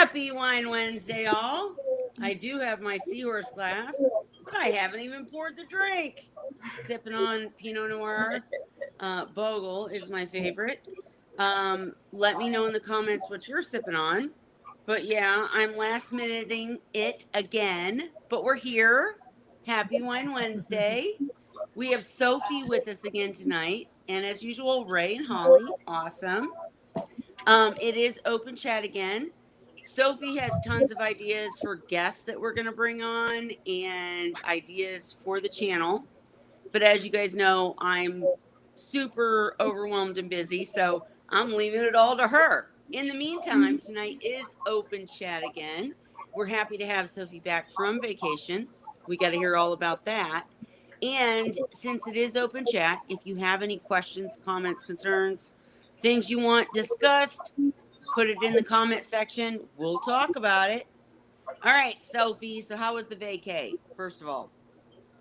Happy Wine Wednesday, all. I do have my Seahorse glass, but I haven't even poured the drink. Sipping on Pinot Noir. Bogle is my favorite. Let me know in the comments what you're sipping on. But yeah, I'm last minuting it again, but we're here. Happy Wine Wednesday. We have Sophie with us again tonight. And as usual, Ray and Holly. Awesome. It is open chat again. Sophie has tons of ideas for guests that we're going to bring on and ideas for the channel. But as you guys know, I'm super overwhelmed and busy, so I'm leaving it all to her. In the meantime, tonight is open chat again. We're happy to have Sophie back from vacation. We got to hear all about that. And since it is open chat, if you have any questions, comments, concerns, things you want discussed, put it in the comment section. We'll talk about it. All right, Sophie. So how was the vacay, first of all?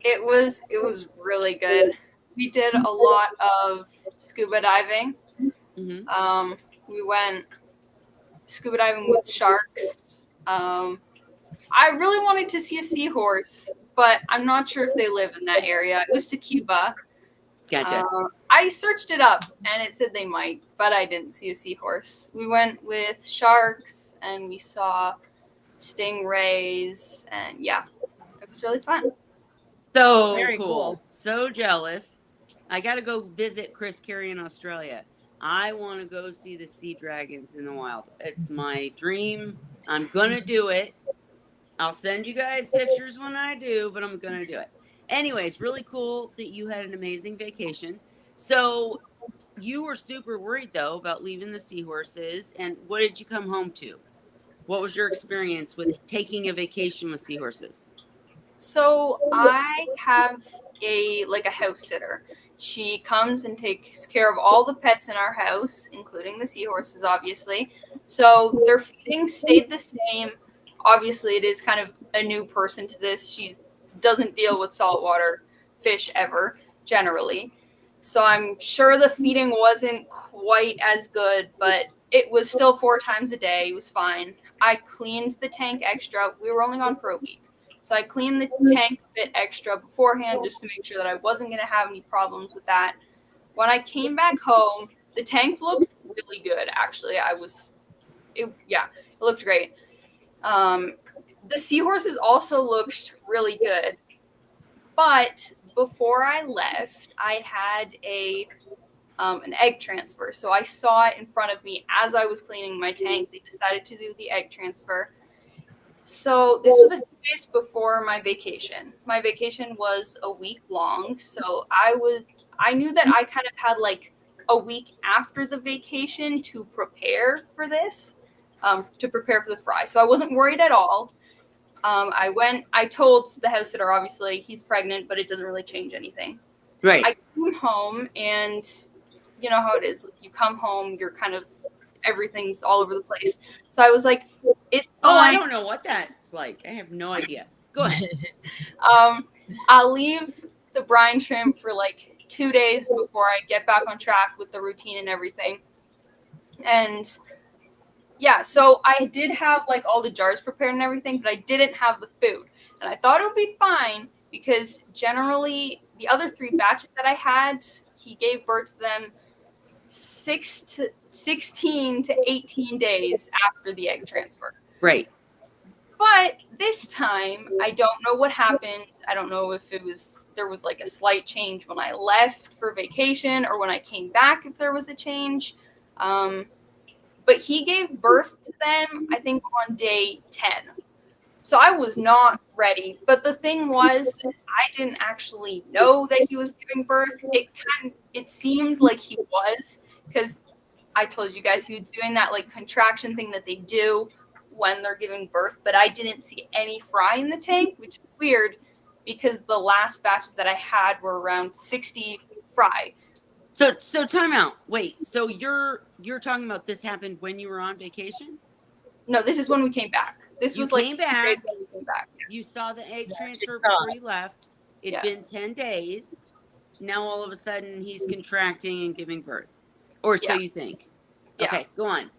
It was really good. We did a lot of scuba diving. Mm-hmm. We went scuba diving with sharks. I really wanted to see a seahorse, but I'm not sure if they live in that area. It was to Cuba. Gotcha. I searched it up and it said they might, but I didn't see a seahorse. We went with sharks and we saw stingrays, and yeah, it was really fun. So Very cool. So jealous. I got to go visit Chris Carey in Australia. I want to go see the sea dragons in the wild. It's my dream. I'm going to do it. I'll send you guys pictures when I do, but I'm going to do it. Anyways, really cool that you had an amazing vacation. So you were super worried, though, about leaving the seahorses. And what did you come home to? What was your experience with taking a vacation with seahorses? So I have a house sitter. She comes and takes care of all the pets in our house, including the seahorses, obviously. So their feeding stayed the same. Obviously, it is kind of a new person to this. She doesn't deal with saltwater fish ever, generally. So I'm sure the feeding wasn't quite as good, but it was still 4 times a day. It was fine. I cleaned the tank extra. We were only gone for a week. So I cleaned the tank a bit extra beforehand just to make sure that I wasn't going to have any problems with that. When I came back home, the tank looked really good, actually. It looked great. The seahorses also looked really good. But before I left, I had an egg transfer. So I saw it in front of me as I was cleaning my tank. They decided to do the egg transfer. So this was a few days before my vacation. My vacation was a week long, so I knew that I kind of had like a week after the vacation to prepare for this, to prepare for the fry. So I wasn't worried at all. I told the house sitter, obviously, he's pregnant, but it doesn't really change anything. Right. I came home, and you know how it is. Like, you come home, you're kind of, everything's all over the place. So I was like, it's fine. Oh, I don't know what that's like. I have no idea. Go ahead. I'll leave the brine shrimp for like 2 days before I get back on track with the routine and everything. And yeah, so I did have like all the jars prepared and everything, but I didn't have the food. And I thought it would be fine because generally the other 3 batches that I had, he gave birth to them 16 to 18 days after the egg transfer. Right. But this time, I don't know what happened. I don't know if there was like a slight change when I left for vacation or when I came back, if there was a change. But he gave birth to them, I think, on day 10. So I was not ready. But the thing was that I didn't actually know that he was giving birth. It seemed like he was, because I told you guys he was doing that like contraction thing that they do when they're giving birth, but I didn't see any fry in the tank, which is weird because the last batches that I had were around 60 fry. So time out. Wait, so you're talking about this happened when you were on vacation? No, this is when we came back. This was like 2 days when we came back. You saw the egg transfer before you left. It'd been 10 days. Now all of a sudden he's contracting and giving birth. Or so you think. Okay, go on.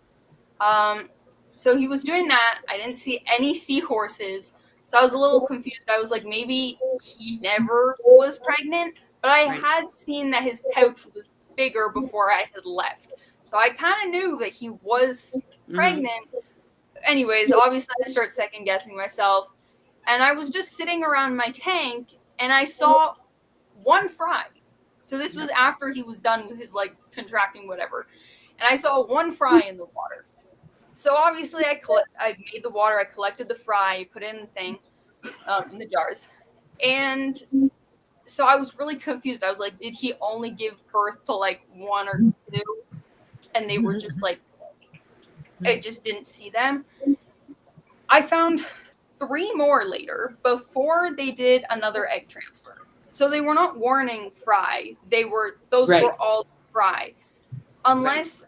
So he was doing that. I didn't see any seahorses. So I was a little confused. I was like, maybe he never was pregnant, but I Right. had seen that his pouch was bigger before I had left. So I kind of knew that he was pregnant. Anyways, obviously I start second guessing myself. And I was just sitting around my tank and I saw one fry. So this was after he was done with his like contracting whatever. And I saw one fry in the water. So obviously I made the water, I collected the fry, put it in the thing, in the jars. And so I was really confused. I was like, did he only give birth to like one or two? And they were just like, I just didn't see them. I found 3 more later before they did another egg transfer. So they were not warning fry. Those Right. were all fry. Unless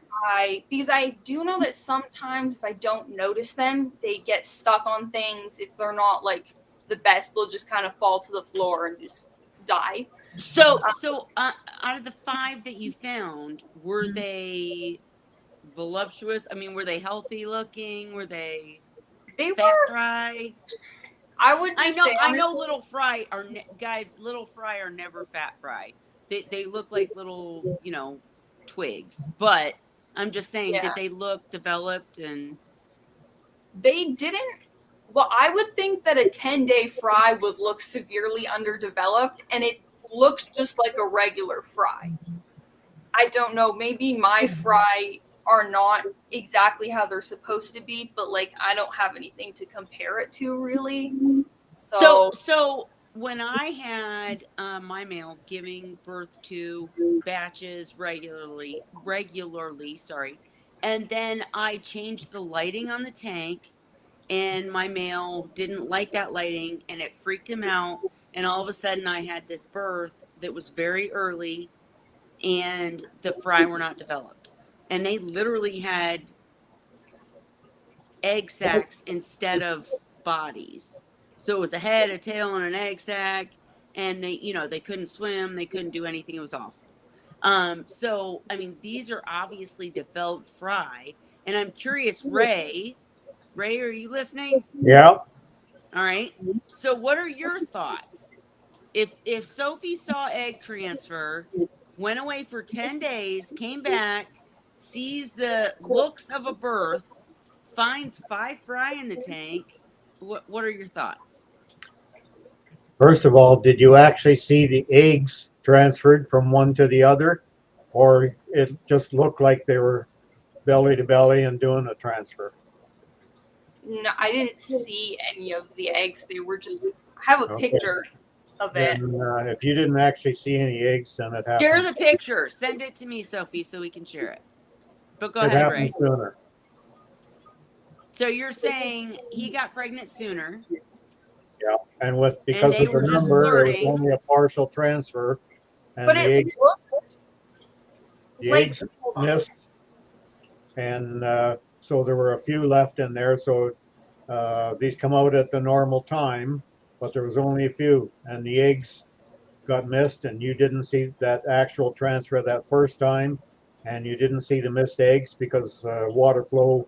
because I do know that sometimes if I don't notice them, they get stuck on things. If they're not like the best, they'll just kind of fall to the floor and just die. So out of the 5 that you found, were they voluptuous? I mean, were they healthy looking? Were they They fat were, fry? I would just say, I know honestly, little fry are guys, little fry are never fat fry. They look like little, twigs. But I'm just saying, yeah, did they look developed and they didn't. Well, I would think that a 10-day fry would look severely underdeveloped, and it looks just like a regular fry. I don't know. Maybe my fry are not exactly how they're supposed to be, but like I don't have anything to compare it to really. so when I had my male giving birth to batches regularly, sorry, and then I changed the lighting on the tank, and my male didn't like that lighting, and it freaked him out, and all of a sudden I had this birth that was very early, and the fry were not developed, and they literally had egg sacs instead of bodies. So it was a head, a tail, and an egg sac, and they couldn't swim, they couldn't do anything. It was awful. So I mean, these are obviously developed fry, and I'm curious, Ray. Ray, are you listening? Yeah. All right. So what are your thoughts? If Sophie saw egg transfer, went away for 10 days, came back, sees the looks of a birth, finds 5 fry in the tank, what are your thoughts? First of all, did you actually see the eggs transferred from one to the other? Or it just looked like they were belly to belly and doing a transfer? no, I didn't see any of the eggs. They were just. I have a Okay. picture of it. Then if you didn't actually see any eggs, then it Share happened. the picture. Send it to me, Sophie, so we can share it. But go It ahead, happened Ray. sooner. So you're saying he got pregnant sooner, Yeah. And and because they of the were just number, it was flirting. only a partial transfer, and But the it eggs looked the like. eggs missed, and so there were a few left in there. So these come out at the normal time, but there was only a few, and the eggs got missed, and you didn't see that actual transfer that first time, and you didn't see the missed eggs because water flow,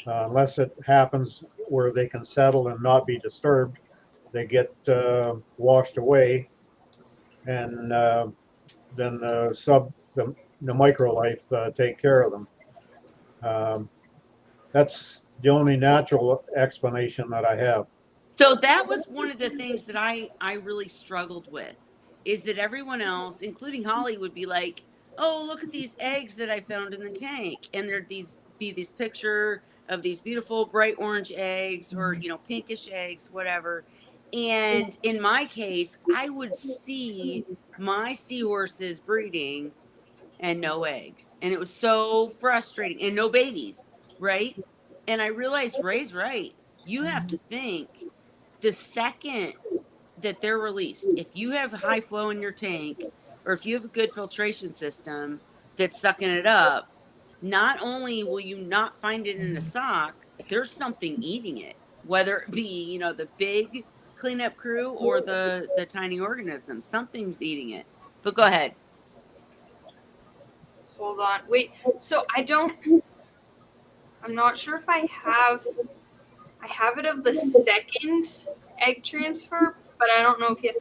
unless it happens where they can settle and not be disturbed, they get washed away, and then the microlife take care of them. Um, that's the only natural explanation that I have. So that was one of the things that I really struggled with, is that everyone else, including Holly, would be like, "Oh, look at these eggs that I found in the tank," and there'd be this picture of these beautiful bright orange eggs, or pinkish eggs, whatever. And in my case, I would see my seahorses breeding and no eggs, and it was so frustrating, and no babies, right? And I realized Ray's right. You have to think the second that they're released, if you have high flow in your tank, or if you have a good filtration system that's sucking it up, not only will you not find it in a sock, there's something eating it, whether it be, the big cleanup crew or the tiny organism. Something's eating it. But go ahead. Hold on. Wait. So I don't. I'm not sure if I have it of the second egg transfer, but I don't know if you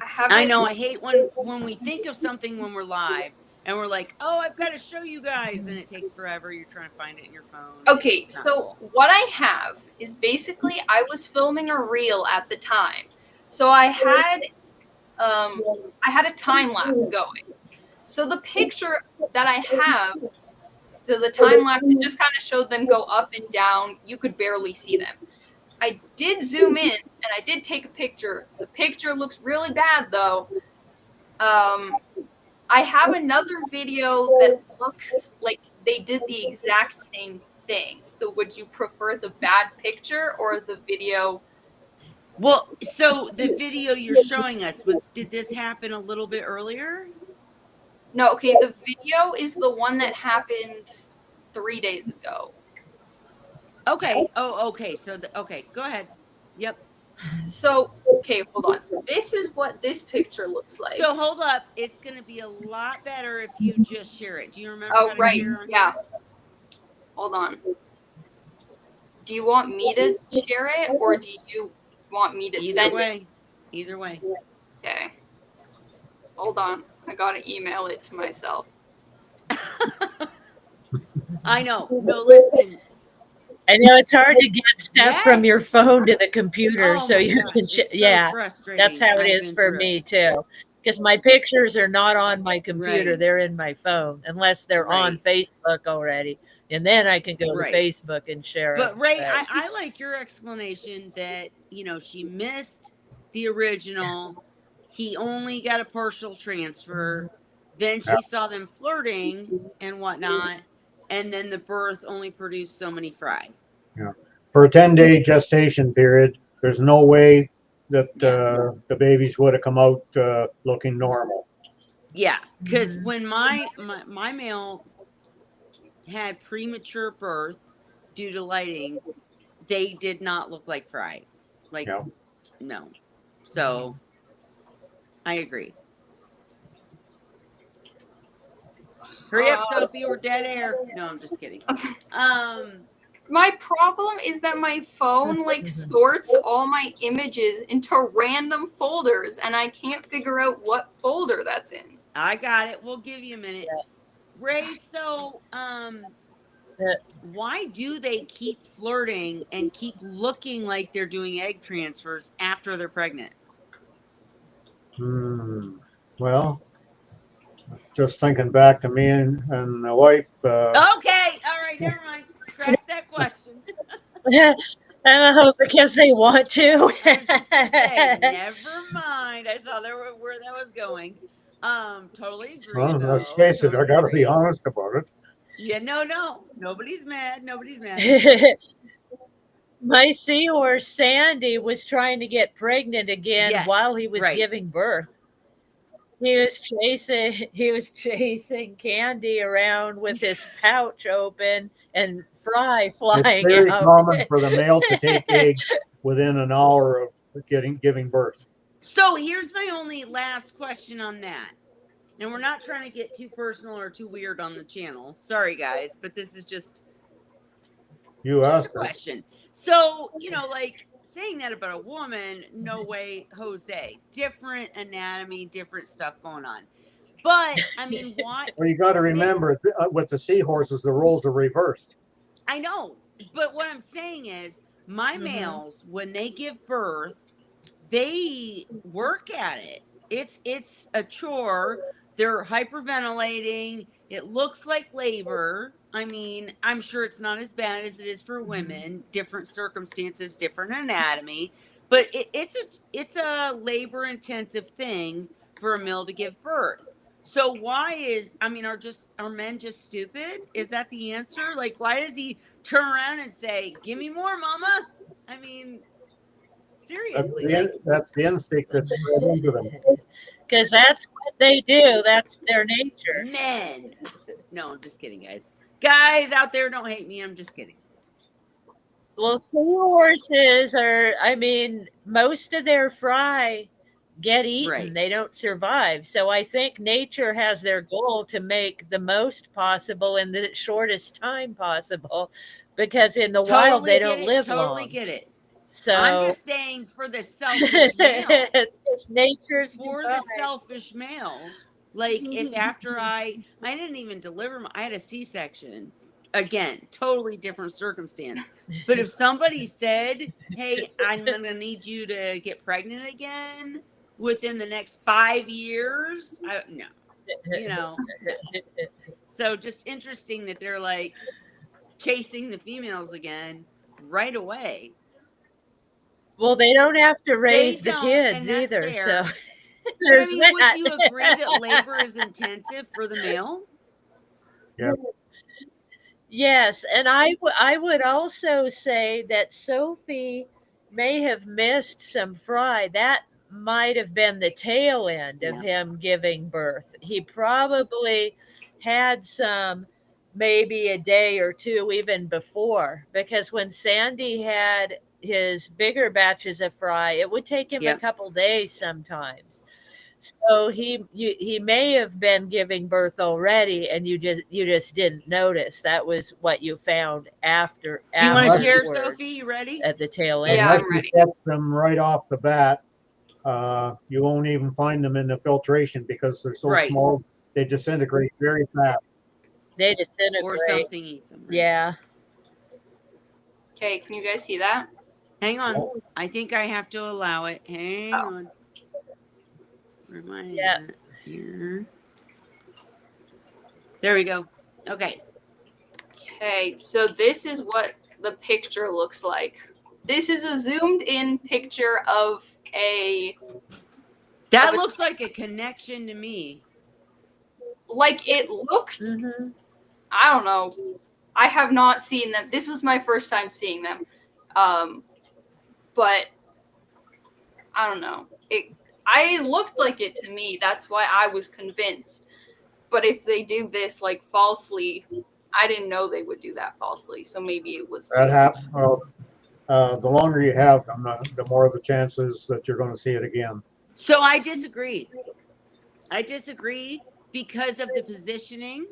I have I it. know. I hate when we think of something when we're live and we're like, oh, I've got to show you guys. Then it takes forever. You're trying to find it in your phone. Okay, It's not so cool. what I have is basically I was filming a reel at the time. So I had a time lapse going. So the picture that I have, so the time lapse, it just kind of showed them go up and down. You could barely see them. I did zoom in and I did take a picture. The picture looks really bad though. I have another video that looks like they did the exact same thing. So would you prefer the bad picture or the video? Well, so the video you're showing us did this happen a little bit earlier? No, okay, the video is the one that happened 3 days ago. Okay. Oh, okay. So, okay, go ahead. Yep. So, okay, hold on. This is what this picture looks like. So hold up. It's going to be a lot better if you just share it. Do you remember Oh, how to right. share on Yeah. here? Hold on. Do you want me to share it or do you want me to send it? Either way. Okay. Hold on. I got to email it to myself. I know. No, listen. I know it's hard to get stuff from your Yes. phone to the computer, Oh so my you gosh, can. it's so Yeah, frustrating. that's how it I've is been for through me it. too. Because my pictures are not on my computer; Right. they're in my phone, unless they're on Right. Facebook already, and then I can go Right. to Facebook and share But them. Ray, But I like your explanation that, she missed the original. He only got a partial transfer. Then Yeah. she saw them flirting and whatnot. And then the birth only produced so many fry. Yeah. For a 10-day gestation period, there's no way that Yeah. the babies would have come out looking normal. Yeah. Because when my male had premature birth due to lighting, they did not look like fry. Like, Yeah. no. So I agree. Hurry up, Sophie, we're dead air. No, I'm just kidding. My problem is that my phone sorts all my images into random folders and I can't figure out what folder that's in. I got it. We'll give you a minute. Yeah. Ray, so why do they keep flirting and keep looking like they're doing egg transfers after they're pregnant? Well, just thinking back to me and the wife. Okay, all right, never mind. Scratch that question. because they want to. I was just gonna say, never mind. I saw where that was going. Totally agree. Well, though. let's face it, I Totally got to be agree. honest about it. Yeah, no. Nobody's mad. Nobody's mad. My seahorse Sandy was trying to get pregnant again Yes, while he was right. giving birth. He was chasing Candy around with his pouch open and fry flying It's very out. common for the male to take eggs within an hour of giving birth. So here's my only last question on that. And we're not trying to get too personal or too weird on the channel. Sorry, guys, but this is just a question. So, like saying that about a woman, no way, Jose. Different anatomy, different stuff going on. But, I mean, why? Well, you got to remember, with the seahorses, the roles are reversed. I know. But what I'm saying is, my males, when they give birth, they work at it. It's a chore. They're hyperventilating. It looks like labor. I mean, I'm sure it's not as bad as it is for women. Different circumstances, different anatomy, but it's a labor intensive thing for a male to give birth. So why are men just stupid? Is that the answer? Like, why does he turn around and say, "Give me more, mama"? I mean, seriously, That's the instinct that's bred into them. Because that's what they do. That's their nature. Men. No, I'm just kidding, guys. Guys out there, don't hate me. I'm just kidding. Well, seahorses most of their fry get eaten. Right. They don't survive. So I think nature has their goal to make the most possible in the shortest time possible, because in the wild they don't live Totally long. get it. So I'm just saying for the selfish male. it's nature's For design. the selfish male. Like if after I didn't even deliver, I had a C-section. Again, totally different circumstance. But if somebody said, hey, I'm going to need you to get pregnant again within the next 5 years, no, no. So just interesting that they're like chasing the females again right away. Well, they don't have to raise the don't, kids and that's either. fair. So But there's would that. you agree that labor is intensive for the male? Yes, and I would also say that Sophie may have missed some fry. That might have been the tail end of him giving birth. He probably had some maybe a day or two even before, because when Sandy had his bigger batches of fry, it would take him a couple days sometimes. So he may have been giving birth already, and you just didn't notice. That was what you found after. Do you want to share, afterwards, Sophie? You ready? at the tail end? Yeah, Unless I'm you ready. catch them right off the bat, you won't even find them in the filtration because they're so Right. small. They disintegrate very fast. They disintegrate. Or something eats them. Right? Yeah. Okay, can you guys see that? Hang on. I think I have to allow it. Hang on. Where am I at? Here. There we go. Okay. Okay, so this is what the picture looks like. This is a zoomed in picture of a... That looks like a connection to me. Like it looked... Mm-hmm. I don't know. I have not seen them. This was my first time seeing them. But I don't know. I looked like it to me. That's why I was convinced. But if they do this like falsely, I didn't know they would do that falsely. So maybe it was That just... happens. Well, the longer you have them, the more the chances that you're going to see it again. So I disagree. I disagree because of the positioning.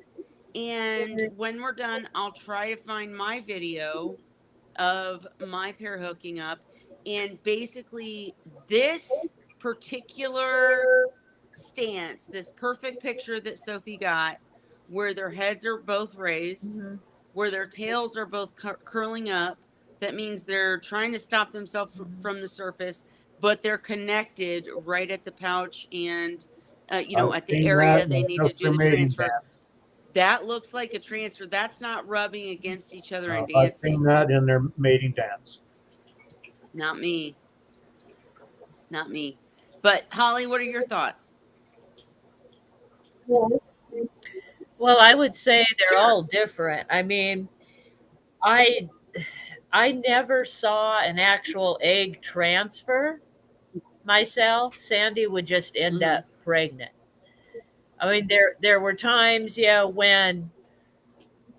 And when we're done, I'll try to find my video of my pair hooking up. And basically, this particular stance, this perfect picture that Sophie got, where their heads are both raised, where their tails are both curling up, that means they're trying to stop themselves from the surface, but they're connected right at the pouch and, at the area they need to do the transfer. That looks like a transfer. That's not rubbing against each other and dancing. I've seen that in their mating dance. Not me. Not me. But Holly, what are your thoughts? Well, I would say they're all different. I mean, I never saw an actual egg transfer myself. Sandy would just end up pregnant. I mean, there were times, when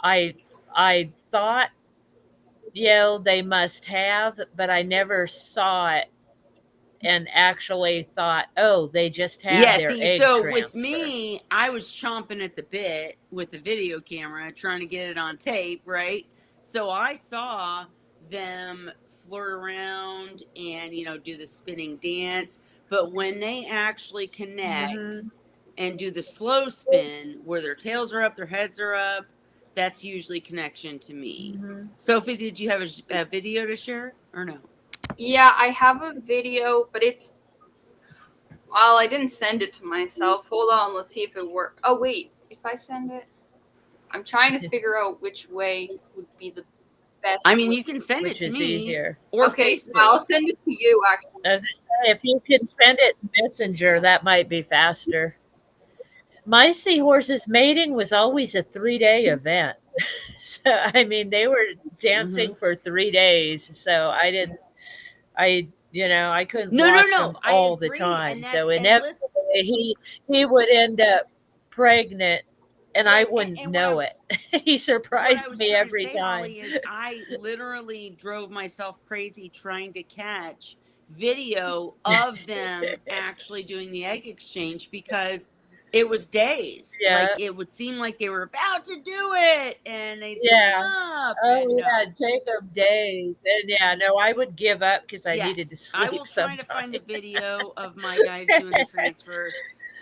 I thought, they must have, but I never saw it and actually thought, oh, they just had their egg transfer. With me, I was chomping at the bit with the video camera, trying to get it on tape, right? So I saw them flirt around and, do the spinning dance. But when they actually connect and do the slow spin where their tails are up, their heads are up, that's usually connection to me. Sophie, did you have a video to share or no? Yeah, I have a video, but I didn't send it to myself. Hold on, let's see if it works. Oh, wait, if I send it, I'm trying to figure out which way would be the best. I mean, you can send it to me. Easier. Or okay, Facebook. I'll send it to you, actually. As I say, if you can send it in Messenger, that might be faster. My seahorse's mating was always a 3-day event. So, I mean, they were dancing for 3 days. So I couldn't watch them all the time. So inevitably he would end up pregnant and I wouldn't know it. He surprised me every time. Holly, is I literally drove myself crazy trying to catch video of them actually doing the egg exchange because it was days. Yeah. Like it would seem like they were about to do it and they'd Yeah. swim up. Oh and no. yeah, it'd take them days. And yeah, no, I would give up because I needed to Yes, sleep I will try to find the sometime. video of my guys doing the transfer.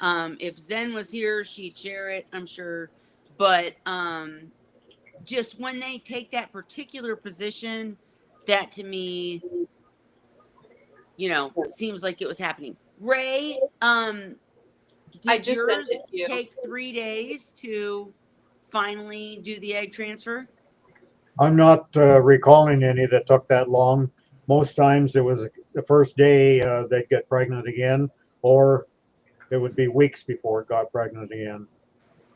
If Zen was here, she'd share it, I'm sure. But just when they take that particular position, that to me, seems like it was happening. Ray, I did just sent yours it to you. take 3 days to finally do the egg transfer? I'm not recalling any that took that long. Most times it was the first day they'd get pregnant again, or it would be weeks before it got pregnant again.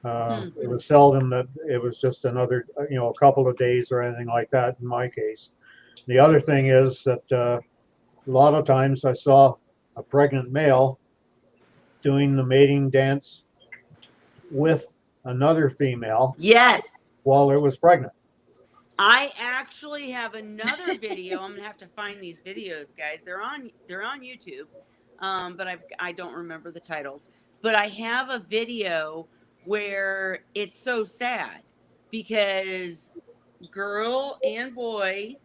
It was seldom that it was just another, a couple of days or anything like that in my case. The other thing is that a lot of times I saw a pregnant male doing the mating dance with another female Yes. while it was pregnant. I actually have another video. I'm gonna have to find these videos, guys. They're on YouTube, but I don't remember the titles. But I have a video where it's so sad because girl and boy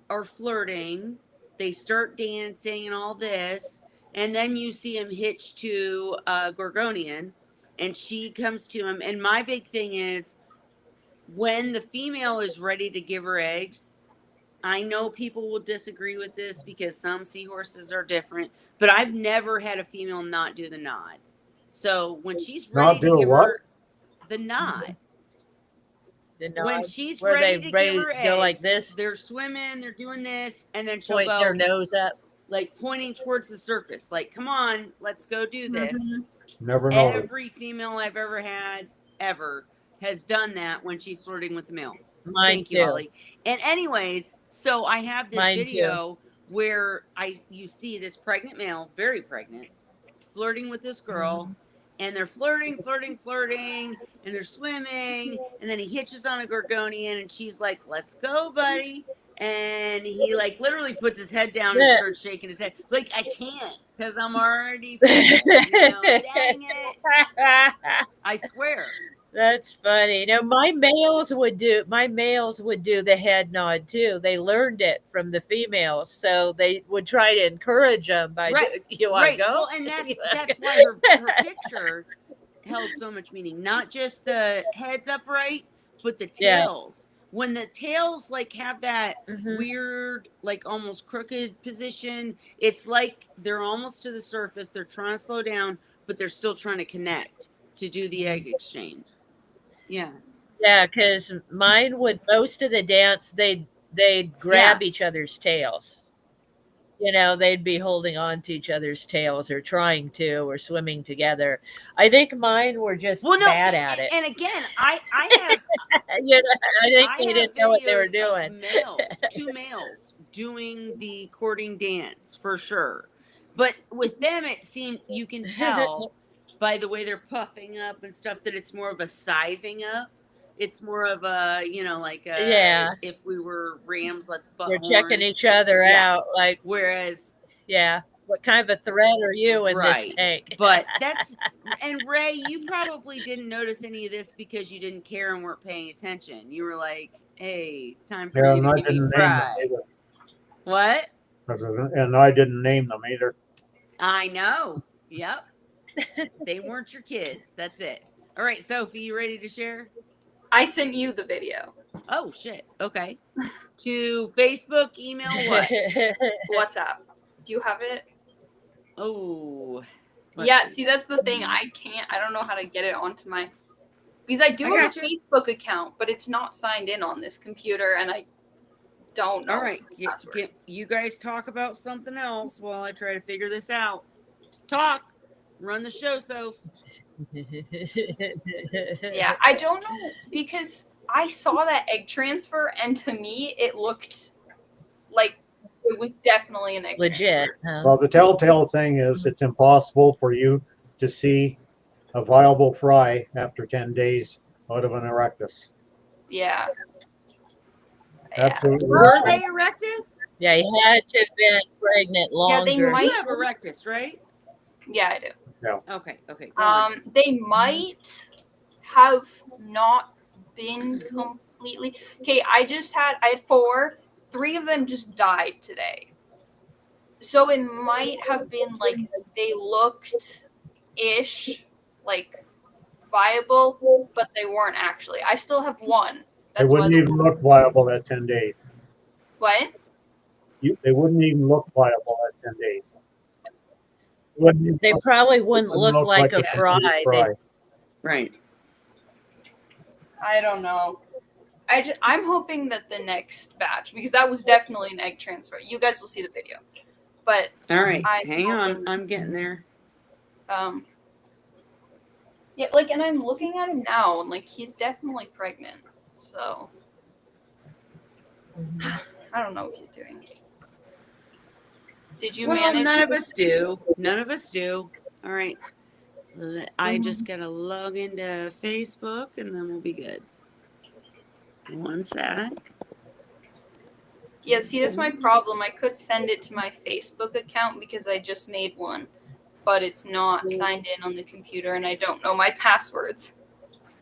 are flirting. They start dancing and all this, and then you see him hitched to a Gorgonian, and she comes to him. And my big thing is, when the female is ready to give her eggs, I know people will disagree with this because some seahorses are different, but I've never had a female not do the nod. So when she's ready to give her the nod, when she's where ready they to give her go like eggs, this, they're swimming, they're doing this, and then she'll point go their nose up. like pointing towards the surface, like, come on, let's go do this. Never noticed. Every female I've ever had, ever, has done that when she's flirting with the male. Mine Thank too. you, Ollie. And anyways, so I have this Mine video where you see this pregnant male, very pregnant, flirting with this girl, and they're flirting, and they're swimming, and then he hitches on a Gorgonian, and she's like, "Let's go, buddy." And he like literally puts his head down and starts shaking his head. Like, I can't because I'm already full, dang it. I swear. That's funny. No, my males would do the head nod too. They learned it from the females, so they would try to encourage them by you want to go. Well, and that's why her picture held so much meaning. Not just the heads upright, but the tails. When the tails like have that weird, like almost crooked position, it's like they're almost to the surface. They're trying to slow down, but they're still trying to connect to do the egg exchange. Yeah. Yeah, because mine would most of the dance they'd grab each other's tails. They'd be holding on to each other's tails or trying to or swimming together. I think mine were just bad at it. And again, I have I think they didn't know what they were doing. Two males doing the courting dance for sure. But with them, it seemed you can tell by the way they're puffing up and stuff that it's more of a sizing up. It's more of a, if we were rams, let's butt They're horns. checking each other out. Like, whereas, what kind of a threat are you in this tank? But and Ray, you probably didn't notice any of this because you didn't care and weren't paying attention. You were like, hey, time for you to give me fry. What? And I didn't name them either. I know. Yep. They weren't your kids. That's it. All right, Sophie, you ready to share? I sent you the video. Oh, shit. Okay. To Facebook, email, what? WhatsApp. Do you have it? Oh. See, that's the thing. I don't know how to get it onto my... Because I do have a Facebook account, but it's not signed in on this computer, and I don't know. All right. You guys talk about something else while I try to figure this out. Talk. Run the show, Soph. Yeah, I don't know, because I saw that egg transfer, and to me, it looked like it was definitely an egg transfer. Well, the telltale thing is it's impossible for you to see a viable fry after 10 days out of an erectus. Yeah. Absolutely. Were they erectus? Yeah, he had to have been pregnant Yeah, they longer. might- You have erectus, right? Yeah, I do. Okay. Go on. They might have not been completely. Okay, I had 4. 3 of them just died today. So it might have been like they looked ish like viable, but they weren't actually. I still have 1. They That's why wouldn't the even look viable at 10 days. what? They wouldn't even look viable at 10 days. Wouldn't even They probably wouldn't wouldn't look like a complete fry. fry. Right. I don't know. I'm hoping that the next batch, because that was definitely an egg transfer. You guys will see the video, but All right. I'm Hang on. hoping- I'm getting there. Yeah, like, and I'm looking at him now, and like he's definitely pregnant. So I don't know what he's doing. Did you Well, manage? none of us do. None of us do. All right. I just gotta log into Facebook, and then we'll be good. One sec. Yeah, see, that's my problem. I could send it to my Facebook account because I just made one, but it's not signed in on the computer, and I don't know my passwords.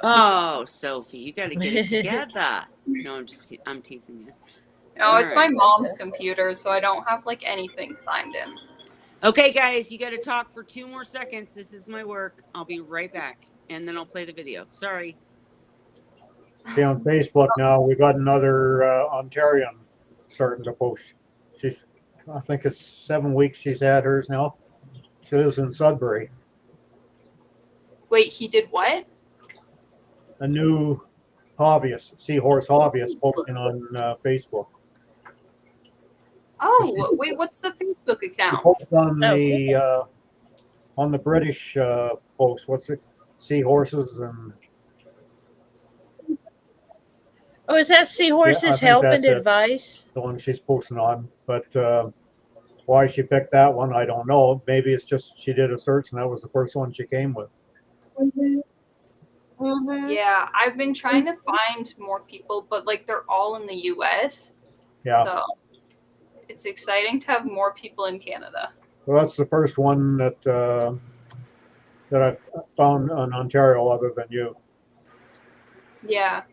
Oh, Sophie, you got to get it together. No, I'm teasing you. No, All it's my right. mom's computer, so I don't have like anything signed in. Okay, guys, you got to talk for 2 more seconds. This is my work. I'll be right back, and then I'll play the video. Sorry. See, on Facebook now, we got another Ontarian starting to post. I think it's 7 weeks she's had hers now. She lives in Sudbury. Wait, he did what? A new hobbyist, Seahorse hobbyist, posting on Facebook. Oh, wait, what's the Facebook She account? posts on the British post. What's it? Seahorses and Oh, is that Seahorse's Yeah, I think help and that's it. advice? the one she's posting on. But why she picked that one, I don't know. Maybe it's just she did a search and that was the first one she came with. Yeah, I've been trying to find more people, but like they're all in the US. Yeah. So it's exciting to have more people in Canada. Well, that's the first one that I found in Ontario other than you. Yeah.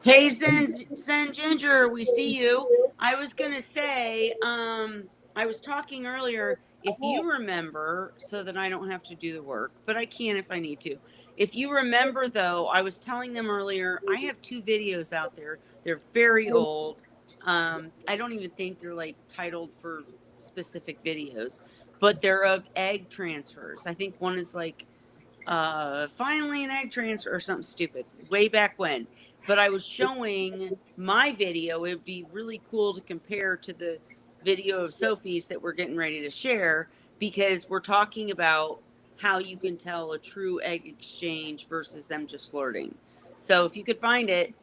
Hey, Sen Ginger, we see you. I was going to say, I was talking earlier, if you remember, so that I don't have to do the work, but I can if I need to. If you remember, though, I was telling them earlier, I have 2 videos out there. They're very old. I don't even think they're like titled for specific videos, but they're of egg transfers. I think one is like, finally an egg transfer or something stupid way back when. But I was showing my video. It would be really cool to compare to the video of Sophie's that we're getting ready to share, because we're talking about how you can tell a true egg exchange versus them just flirting. So if you could find it,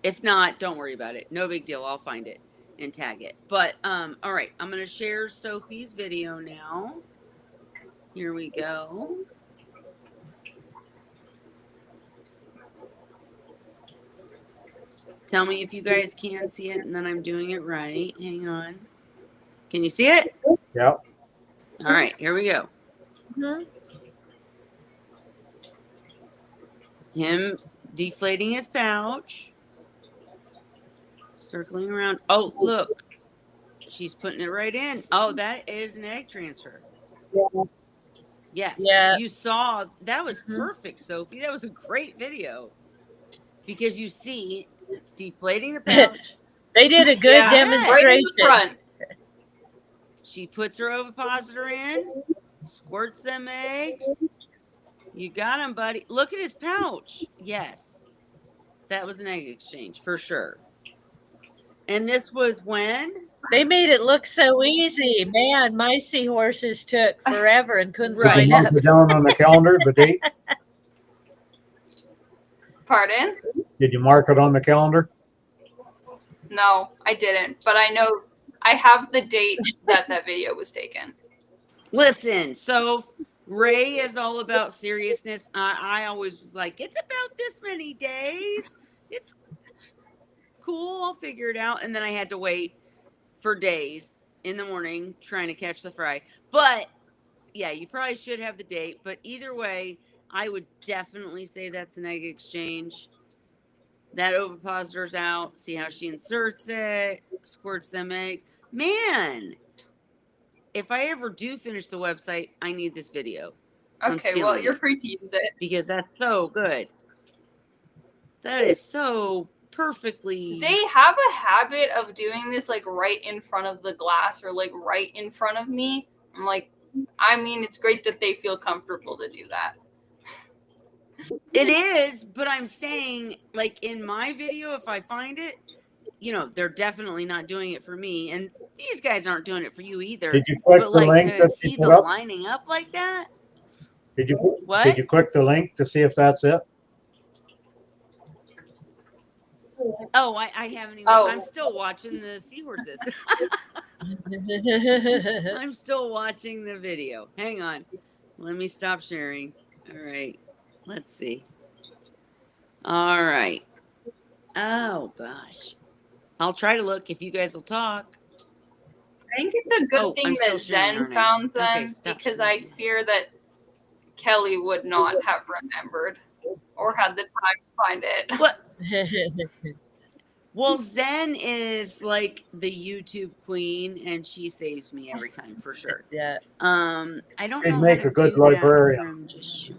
if not, don't worry about it. No big deal. I'll find it and tag it. But all right, I'm going to share Sophie's video now. Here we go. Tell me if you guys can see it, and then I'm doing it right. Hang on. Can you see it? Yeah. All right, here we go. Him deflating his pouch. Circling around. Oh, look. She's putting it right in. Oh, that is an egg transfer. Yes. Yeah. You saw. That was perfect, Sophie. That was a great video. Because you see deflating the pouch. They did a good Yeah, demonstration. right in the front. She puts her ovipositor in, squirts them eggs. You got him, buddy. Look at his pouch. Yes. That was an egg exchange for sure. And this was when? They made it look so easy. Man, my seahorses took forever and couldn't Right. Did you line mark up. it down on the calendar, the date? Pardon? Did you mark it on the calendar? No, I didn't. But I know I have the date that video was taken. Listen, so Ray is all about seriousness. I always was like, it's about this many days. It's cool. I'll figure it out. And then I had to wait for days in the morning trying to catch the fry. But yeah, you probably should have the date. But either way, I would definitely say that's an egg exchange. That ovipositor's out. See how she inserts it, squirts them eggs. Man, if I ever do finish the website, I need this video. I'm Okay, well, stealing you're it free to use it. because that's so good. That is so perfectly. They have a habit of doing this like right in front of the glass or like right in front of me. I'm like, I mean, it's great that they feel comfortable to do that. It is, but I'm saying, like in my video, if I find it, they're definitely not doing it for me, and these guys aren't doing it for you either. Did you click But the like link to that see you the put up? lining up like that. Did you What? click the link to see if that's it? Oh, I haven't even. Oh. I'm still watching the seahorses. I'm still watching the video. Hang on. Let me stop sharing. All right. Let's see. All right. Oh, gosh. I'll try to look if you guys will talk. I think it's a good thing I'm still that sharing, Zen aren't I? found them Okay, stop because sharing. I fear that Kelly would not have remembered or had the time to find it. What? Well, Zen is like the YouTube queen, and she saves me every time for sure. Yeah. I don't She'd know make how to a good do librarian. that from just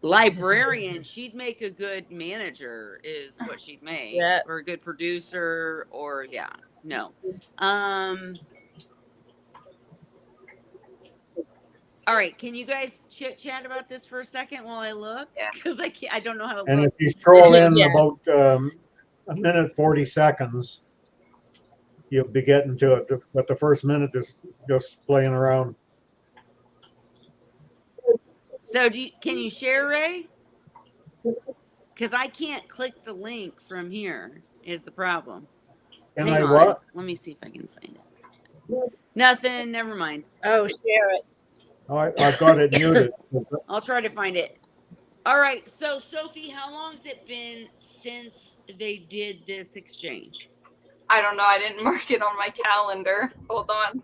librarian. She'd make a good manager, is what she'd make, Yeah. or a good producer, or no. All right, can you guys chit chat about this for a second while I look? Yeah. Because I don't know how to And look. if you scroll in Yeah. about a minute 40 seconds, you'll be getting to it. But the first minute is just playing around. So can you share, Ray? Because I can't click the link from here is the problem. Can Hang I on. what? Let me see if I can find it. Nothing. Never mind. Oh, share it. Oh, I've got it muted. I'll try to find it. All right. So, Sophie, how long has it been since they did this exchange? I don't know. I didn't mark it on my calendar. Hold on.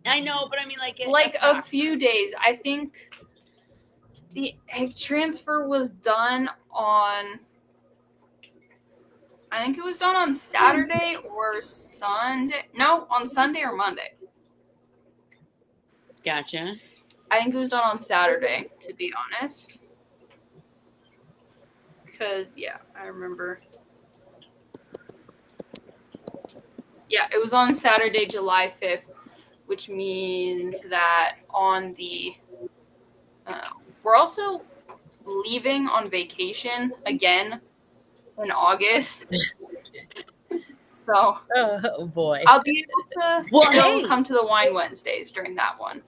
I know, but I mean, like a few days. I think the egg transfer was done on. I think it was done on Saturday or Sunday. No, on Sunday or Monday. Gotcha. I think it was done on Saturday, to be honest. Because, I remember. Yeah, it was on Saturday, July 5th, which means that on the... we're also leaving on vacation again in August. So Oh boy. I'll be able to Well, still hey. come to the Wine Wednesdays during that one.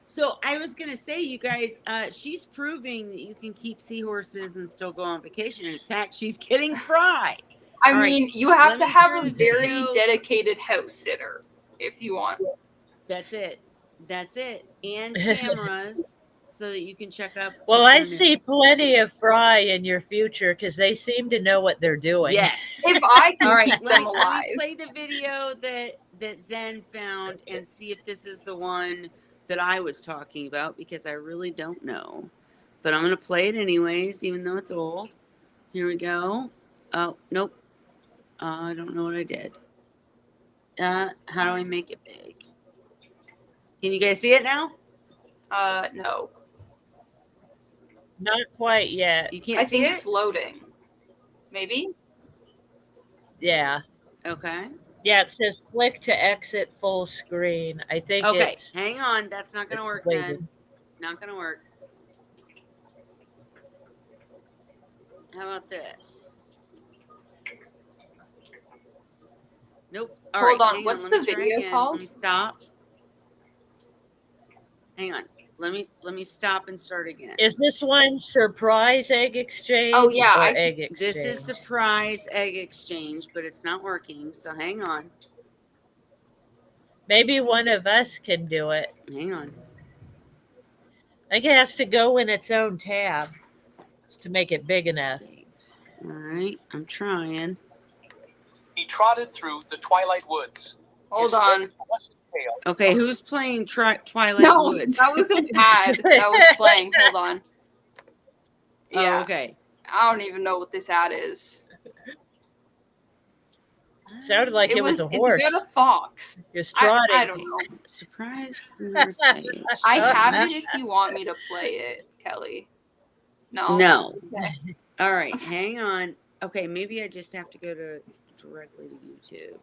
So I was gonna say, you guys, she's proving that you can keep seahorses and still go on vacation. In fact, she's getting fry. I All mean, right, you have let to me have share a the very video. dedicated house sitter if you want. That's it. And cameras so that you can check up. Well, if I they're new. see plenty of fry in your future because they seem to know what they're doing. Yes. If I can All right, keep them let alive. me play the video that Zen found and see if this is the one that I was talking about, because I really don't know. But I'm going to play it anyways, even though it's old. Here we go. Oh, nope. I don't know what I did. How do I make it big? Can you guys see it now? No. Not quite yet. You can't I see think it? it's loading. Maybe? Yeah. Okay. Yeah, it says click to exit full screen. I think Okay, it's hang on. That's not going to it's work waiting. then. Not going to work. How about this? Nope. All Hold right, on, hang what's Let the me try video again. called? Let me stop. Hang on. Let me stop and start again. Is this one surprise egg exchange Oh, yeah, or I- egg exchange? This is surprise egg exchange, but it's not working. So hang on. Maybe one of us can do it. Hang on. I think it has to go in its own tab to make it big enough. Escape. All right, I'm trying. He trotted through the twilight woods. Hold on. Okay, who's playing Twilight No, Woods? that was an ad that was playing. Hold on. Yeah, Oh, okay. I don't even know what this ad is. Sounded like it was a horse. It's about a fox. Just I trotting. don't know. Surprise Seahorse age. I have it if you want me to play it, Kelly. No. No. Okay. All right, hang on. Okay, maybe I just have to go directly to YouTube.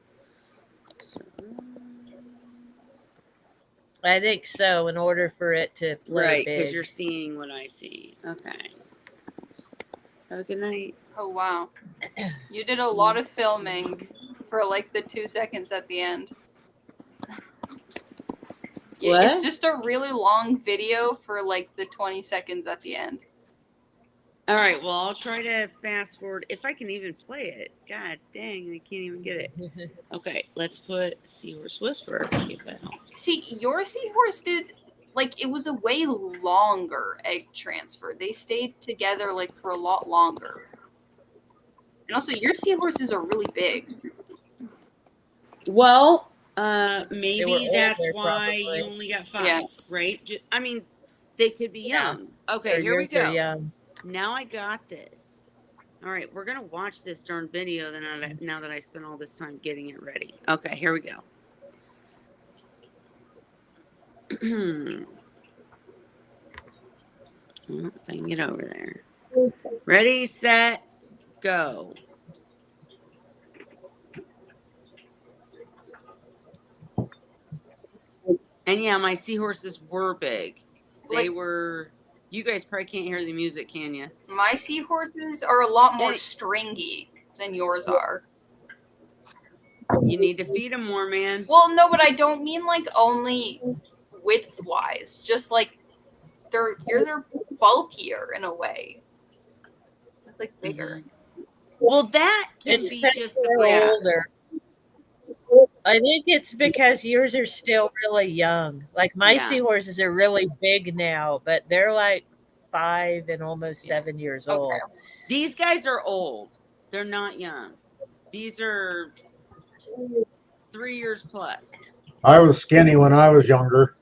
I think so, in order for it to play Right, big. because you're seeing what I see. Okay. Have a good night. Oh, wow. You did a lot of filming for like the 2 seconds at the end. Yeah, What? it's just a really long video for like the 20 seconds at the end. All right, well, I'll try to fast forward if I can even play it. God dang, I can't even get it. Okay, let's put Seahorse Whisperer. See if that helps. See, your Seahorse did, like, it was a way longer egg transfer. They stayed together, like, for a lot longer. And also, your Seahorses are really big. Well, They maybe were that's older, why probably. you only got 5, Yeah. right? I mean, they could be Yeah. young. Okay, Or here we yours are go. young. Now I got this. All right, we're gonna watch this darn video now that I spent all this time getting it ready. Okay, here we go. Well, if I can get over there. Ready, set, go. And yeah, my seahorses were big. They were. You guys probably can't hear the music, can you? My Seahorses are a lot more stringy than yours are. You need to feed them more, man. Well, no, but I don't mean like only width-wise. Just like yours are bulkier in a way. It's like bigger. Well, that can It's be because just the they're way. older. I think it's because yours are still really young. Like my Yeah. seahorses are really big now, but they're like 5 and almost 7 years old. These guys are old. They're not young. These are 3 years plus. I was skinny when I was younger.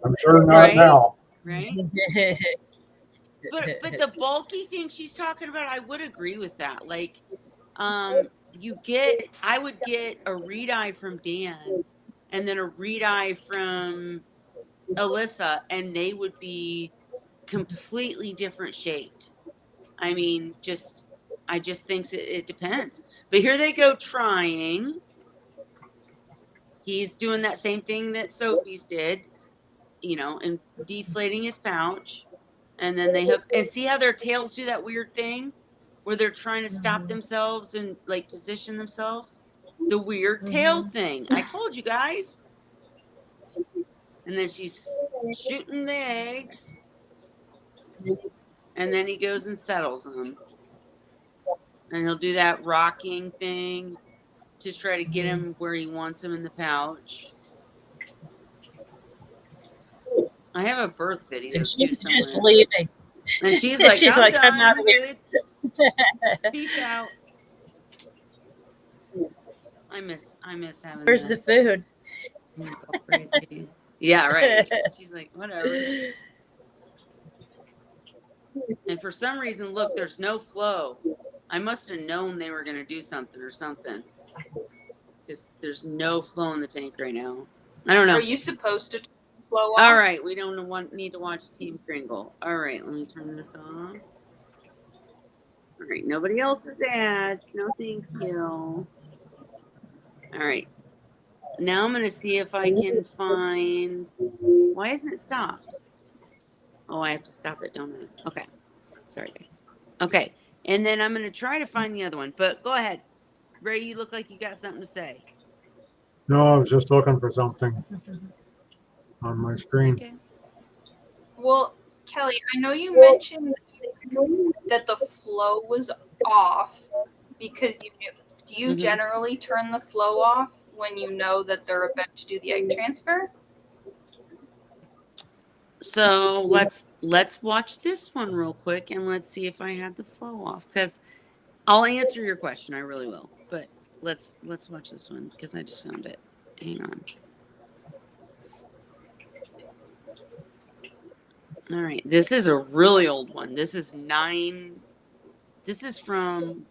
I'm sure not Right? now. Right? But the bulky thing she's talking about, I would agree with that. Like, I would get a reed eye from Dan and then a reed eye from Alyssa, and they would be completely different shaped. I mean, I just think it depends. But here they go trying. He's doing that same thing that Sophie's did, and deflating his pouch. And then they hook, and see how their tails do that weird thing where they're trying to stop themselves and like position themselves? The weird tail thing. I told you guys. And then she's shooting the eggs. And then he goes and settles them. And he'll do that rocking thing to try to get him where he wants him in the pouch. I have a birth video. And too she's somewhere. just leaving. And she's like, I'm done. out I'm of here. good. Peace out. I miss having Where's the food? Go crazy. Yeah, right. She's like, whatever. And for some reason, look, there's no flow. I must have known they were going to do something or something. Because there's no flow in the tank right now. I don't know. Are you supposed to turn the flow off? All right, we don't need to watch Team Kringle. All right, let me turn this on. All right, nobody else's ads. No, thank you. All right. Now I'm going to see if I can find... Why isn't it stopped? Oh, I have to stop it, don't I? Okay. Sorry, guys. Okay. And then I'm going to try to find the other one. But go ahead. Ray, you look like you got something to say. No, I was just looking for something on my screen. Okay. Well, Kelly, I know you mentioned that the flow was off because you knew. Do you generally turn the flow off when you know that they're about to do the egg transfer? So let's watch this one real quick and let's see if I had the flow off, because I'll answer your question. I really will. But let's watch this one because I just found it. Hang on. All right. This is a really old one. This is from,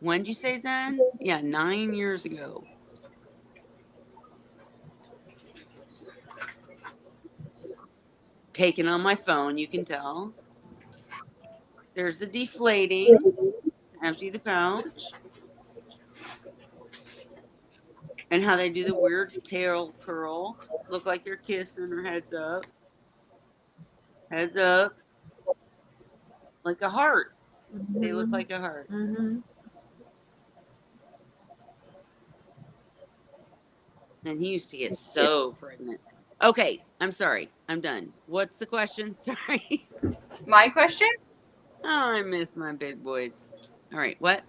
when did you say, Zen? Yeah, 9 years ago. Taken on my phone, you can tell. There's the deflating. Empty the pouch. And how they do the weird tail curl. Look like they're kissing their heads up. Heads up. Like a heart. They look like a heart. Mm-hmm. And he used to get so pregnant. Okay, I'm sorry. I'm done. What's the question? Sorry. My question? Oh, I miss my big boys. All right, what?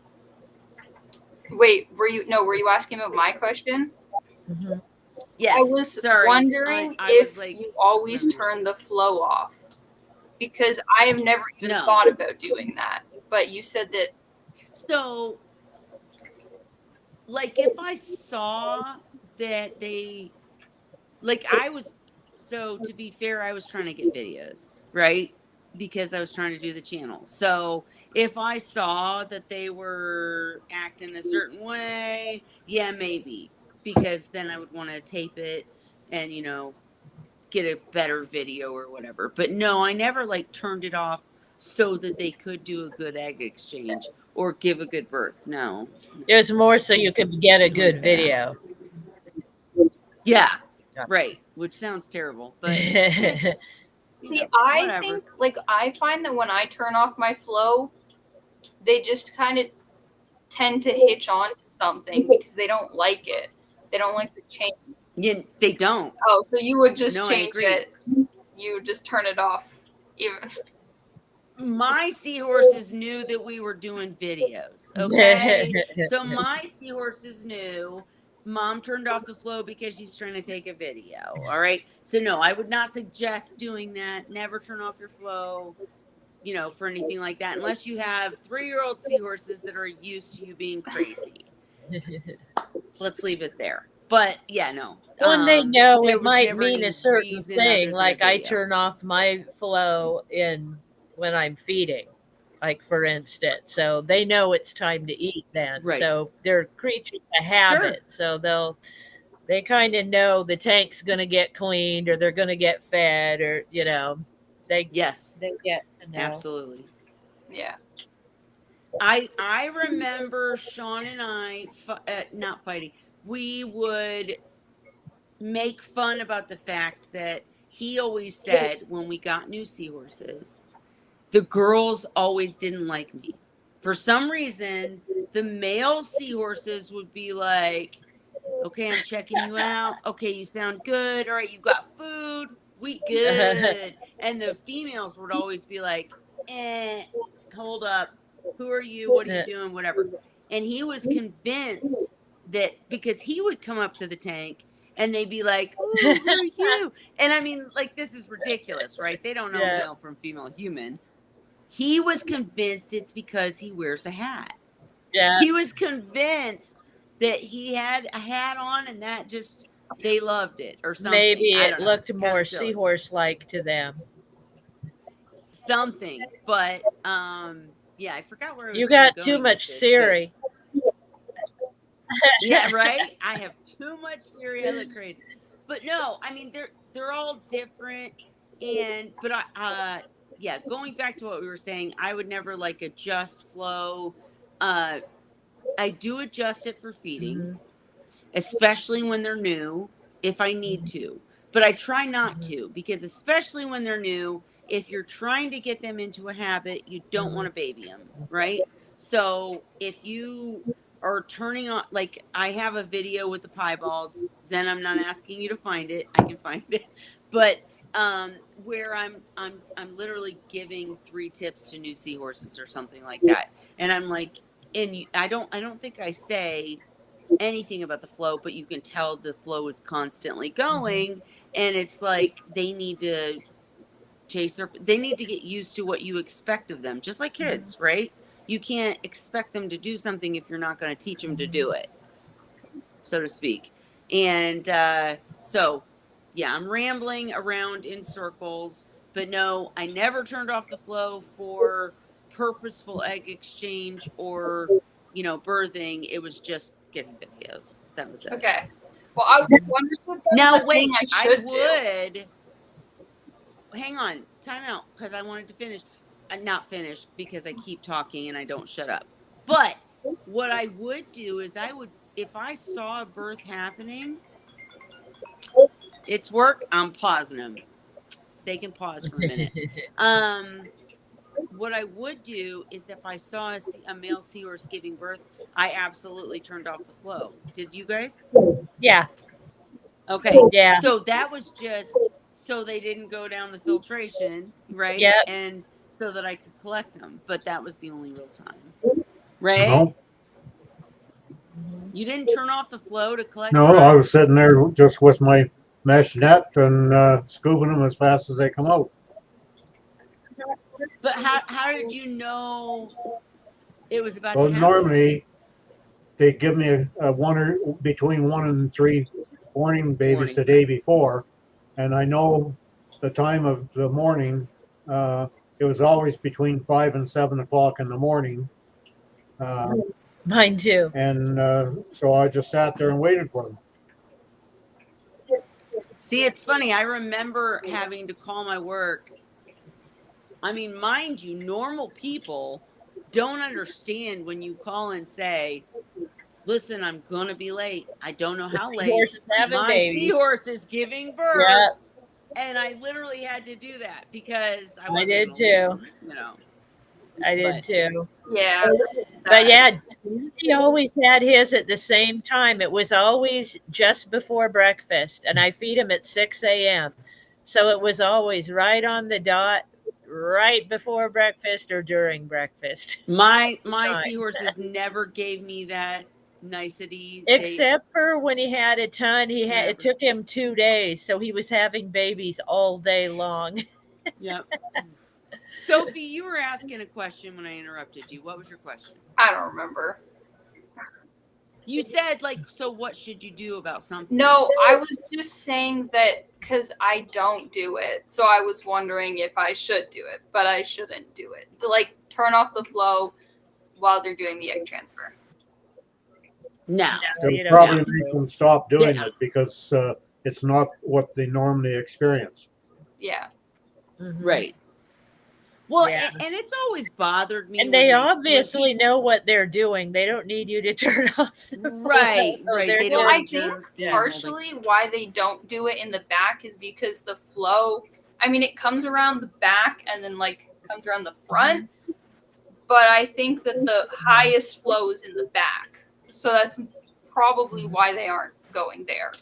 Wait, were you asking about my question? Mm-hmm. Yes. I was sorry. wondering I if was like, you always reminiscing. turn the flow off. Because I have never even No. thought about doing that. But you said that. So, like, if I saw that they, like, so to be fair, I was trying to get videos, right? Because I was trying to do the channel. So if I saw that they were acting a certain way, yeah, maybe. Because then I would want to tape it and, get a better video or whatever. But no, I never like turned it off so that they could do a good egg exchange or give a good birth. No. It was more so you could get a I wouldn't good say that. video. Yeah. Yeah. Right. Which sounds terrible, but See, I whatever. think, like, I find that when I turn off my flow, they just kind of tend to hitch on to something because they don't like it. They don't like the change. Yeah, they don't. Oh, so you would just No, I change agree. it. You would just turn it off. Even. My seahorses knew that we were doing videos. Okay. So my seahorses knew Mom turned off the flow because she's trying to take a video. All right. So no, I would not suggest doing that. Never turn off your flow, for anything like that, unless you have 3-year-old seahorses that are used to you being crazy. Let's leave it there. But yeah, no. When they know there it was might never mean any a certain reason other thing, than a like I video. turn off my flow when I'm feeding, like for instance. So they know it's time to eat then. Right. So they're creatures of habit. So they kind of know the tank's going to get cleaned or they're going to get fed or Yes. they get to know. Absolutely. Yeah. I remember Sean and I not fighting. We would make fun about the fact that he always said when we got new seahorses, the girls always didn't like me. For some reason, the male seahorses would be like, okay, I'm checking you out. Okay, you sound good. All right, you got food. We good. And the females would always be like, hold up. Who are you? What are you doing? Whatever. And he was convinced that because he would come up to the tank and they'd be like, ooh, who are you? And I mean, like, this is ridiculous, right? They don't know Yeah. male from female human. He was convinced it's because he wears a hat. Yeah. He was convinced that he had a hat on and that just, they loved it or something. Maybe I it don't know. looked Kinda more silly. seahorse-like to them. Something. But, yeah, I forgot where I was You got going too with much this, Siri. yeah, right. I have too much Siri. I look crazy. But no, I mean they're all different. But yeah, going back to what we were saying, I would never like adjust flow. I do adjust it for feeding, Mhm. especially when they're new, if I need to. But I try not to, because especially when they're new, if you're trying to get them into a habit, you don't want to baby them, right? So if you are turning on, like I have a video with the piebalds, Zen, I'm not asking you to find it. I can find it. But where I'm literally giving 3 tips to new seahorses or something like that. And I'm like, I don't think I say anything about the flow, but you can tell the flow is constantly going, and it's like they need to They need to get used to what you expect of them, just like kids, right? You can't expect them to do something if you're not going to teach them to do it, so to speak. And so, yeah, I'm rambling around in circles, but no, I never turned off the flow for purposeful egg exchange or, birthing. It was just getting videos. That was it. Okay. Well, I was wondering if that Now, was a wait, thing I I should do. would. Hang on, time out, because I wanted to finish. Not finish because I keep talking and I don't shut up. But what I would do is if I saw a birth happening, it's work, I'm pausing them. They can pause for a minute. What I would do is if I saw a male seahorse giving birth, I absolutely turned off the flow. Did you guys? Yeah. Okay. Yeah. So that was just so they didn't go down the filtration, right? Yep. And so that I could collect them. But that was the only real time. Right? No, You didn't turn off the flow to collect no, fry? I was sitting there just with my mesh net and scooping them as fast as they come out. But how did you know it was about So to happen? normally they give me a between 1 and 3 morning babies Morning. the day before, and I know the time of the morning. It was always between 5 and 7 o'clock in the morning. Mine too. And so I just sat there and waited for them. See, it's funny. I remember having to call my work. I mean, mind you, normal people don't understand when you call and say, listen, I'm going to be late. I don't know how late. Seahorse is having My babies. seahorse is giving birth. Yep. And I literally had to do that because I I wasn't did gonna too. leave them, I did But- too. Yeah. But yeah, he always had his at the same time. It was always just before breakfast, and I feed him at 6 a.m. So it was always right on the dot, right before breakfast or during breakfast. My Right. seahorses never gave me that nicety. Except for when he had a ton, Never. it took him 2 days, so he was having babies all day long. Yep. Sophie, you were asking a question when I interrupted you. What was your question? I don't remember. You said, so what should you do about something? No, I was just saying that because I don't do it. So I was wondering if I should do it, but I shouldn't do it. To turn off the flow while they're doing the egg transfer. No. No, you It'll don't probably have to. make them stop doing Yeah. it because it's not what they normally experience. Yeah. Mhm. Right. Well, Yeah. and it's always bothered me. And when they when obviously people- know what they're doing. They don't need you to turn off the flow. Right, So right. they're They Well, don't I need your think hand partially why they don't do it in the back is because the flow, I mean, it comes around the back and then comes around the front. But I think that the highest flow is in the back. So that's probably why they aren't going there.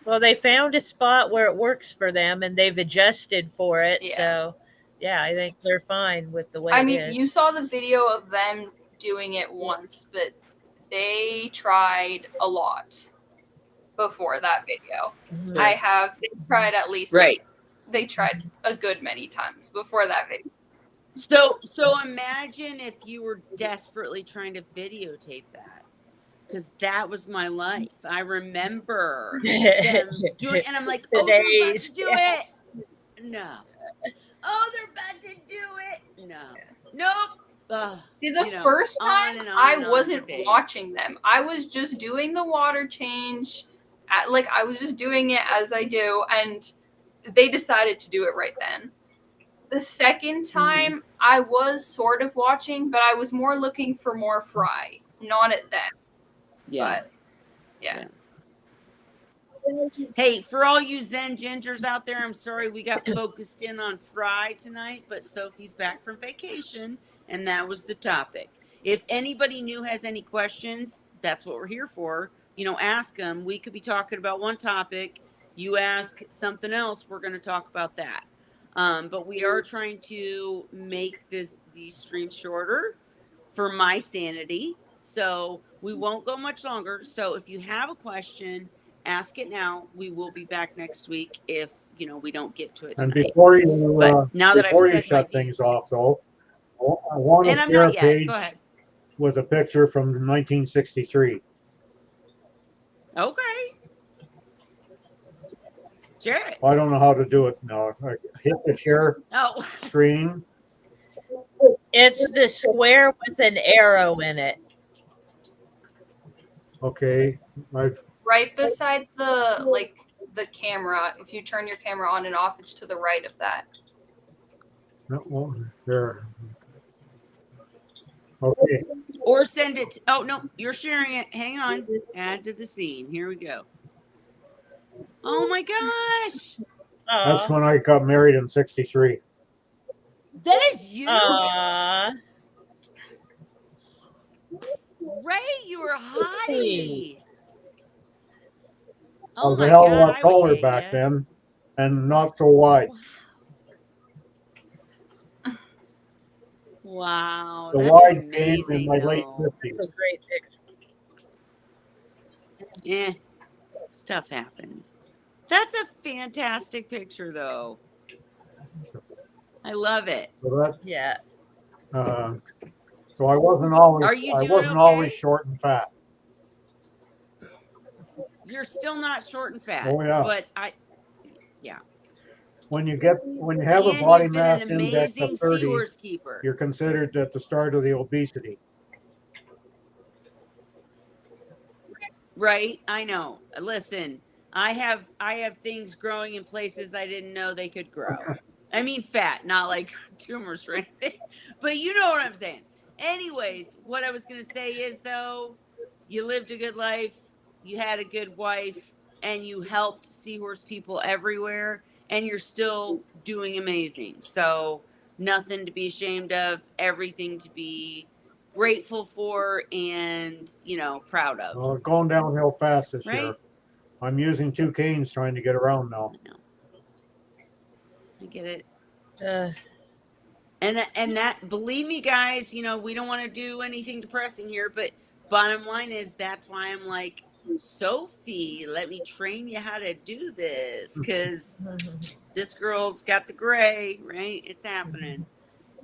Well, they found a spot where it works for them, and they've adjusted for it. Yeah. So, yeah, I think they're fine with the way I it mean, is. you saw the video of them doing it once, but they tried a lot before that video. Mhm. They tried at least Right. they tried a good many times before that video. So imagine if you were desperately trying to videotape that, because that was my life. I remember them doing, and I'm like, The oh, they're about days. to do it. No. Oh, they're about to do it. No. Nope. Ugh. See, the You know, first on time and on I and on wasn't for days. watching them. I was just doing the water change. I was just doing it as I do, and they decided to do it right then. The second time, I was sort of watching, but I was more looking for more fry, not at them. Yeah. But yeah. Hey, for all you Zen gingers out there, I'm sorry we got focused in on fry tonight, but Sophie's back from vacation, and that was the topic. If anybody new has any questions, that's what we're here for. Ask them. We could be talking about one topic. You ask something else, we're going to talk about that. But we are trying to make these streams shorter for my sanity. So we won't go much longer. So if you have a question, ask it now. We will be back next week if we don't get to it And tonight. before you But now that I've before you said my shut things piece, off, though, I want and to I'm share not a yet. page Go ahead. with a picture from 1963. Okay. Share it. I don't know how to do it now. I hit the share Oh, screen. It's the square with an arrow in it. Okay, Right beside the camera. If you turn your camera on and off, it's to the right of that. well, there. Okay, or send it. Oh no, you're sharing it. Hang on. Add to the scene. Here we go. Oh my gosh, that's Aw. when I got married in '63. that is you, Aw. Ray. You were hottie. I Oh was a my hell of a god, lot I would taller date back ya. then, and not so wide. Wow, The that's wide came in amazing my late though. It's 50s. a great picture. Stuff happens. That's a fantastic picture though. I love it. So that, Yeah. so I wasn't always, Are you I doing wasn't always okay? short and fat. You're still not short and fat. Oh yeah. But When you have a and body you've been mass an index of amazing 30, seahorse keeper. you're considered at the start of the obesity. Right? I know. Listen, I have things growing in places I didn't know they could grow. I mean fat, not like tumors or anything. But you know what I'm saying. Anyways, what I was gonna say is though, you lived a good life, you had a good wife, and you helped seahorse people everywhere, and you're still doing amazing. So nothing to be ashamed of, everything to be grateful for and proud of. Well, going downhill fast this Right? year. I'm using 2 canes trying to get around now. I know. I get it. Uh, And that believe me guys, we don't want to do anything depressing here, but bottom line is that's why I'm like, Sophie, let me train you how to do this, because this girl's got the gray, right? It's happening.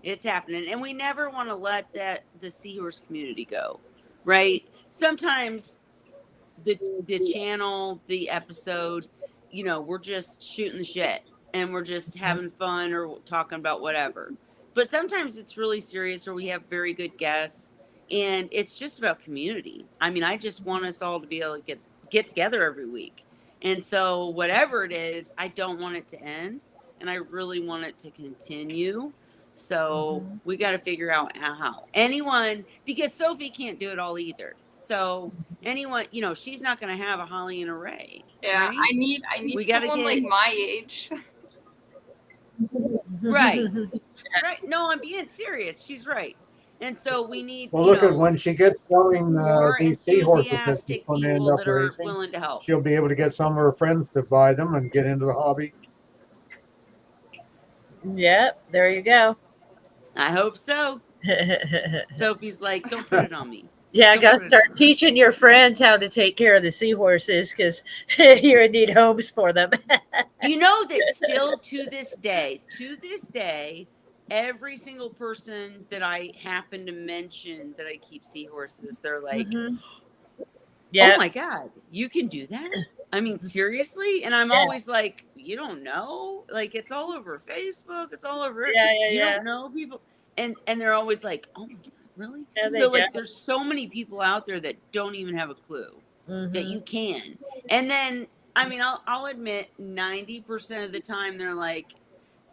It's happening. And we never want to let the seahorse community go, right? Sometimes the channel, the episode, we're just shooting the shit and we're just having fun or talking about whatever. But sometimes it's really serious or we have very good guests and it's just about community. I mean, I just want us all to be able to get together every week. And so whatever it is, I don't want it to end and I really want it to continue. So we got to figure out how. Anyone, because Sophie can't do it all either. So anyone, she's not going to have a Holly and a Ray. Yeah, right? I need We gotta someone get- like my age. Right. Right. No, I'm being serious. She's right. And so we need, Well, look at when she gets selling more these seahorses that she's enthusiastic going to end people up that are raising. willing to help. She'll be able to get some of her friends to buy them and get into the hobby. Yep, there you go. I hope so. Sophie's like, don't put it on me. Yeah, Don't gotta put it start on me. teaching your friends how to take care of the seahorses because you're gonna need homes for them. Do you know that still to this day, every single person that I happen to mention that I keep seahorses, they're like, Yeah, oh my God, you can do that? I mean, seriously? And I'm Yeah. always like, you don't know? Like, it's all over Facebook. It's all over. Yeah, you yeah. don't know people. And they're always like, oh my God, really? Yeah, they So, like, do. there's so many people out there that don't even have a clue that you can. And then, I mean, I'll admit 90% of the time they're like,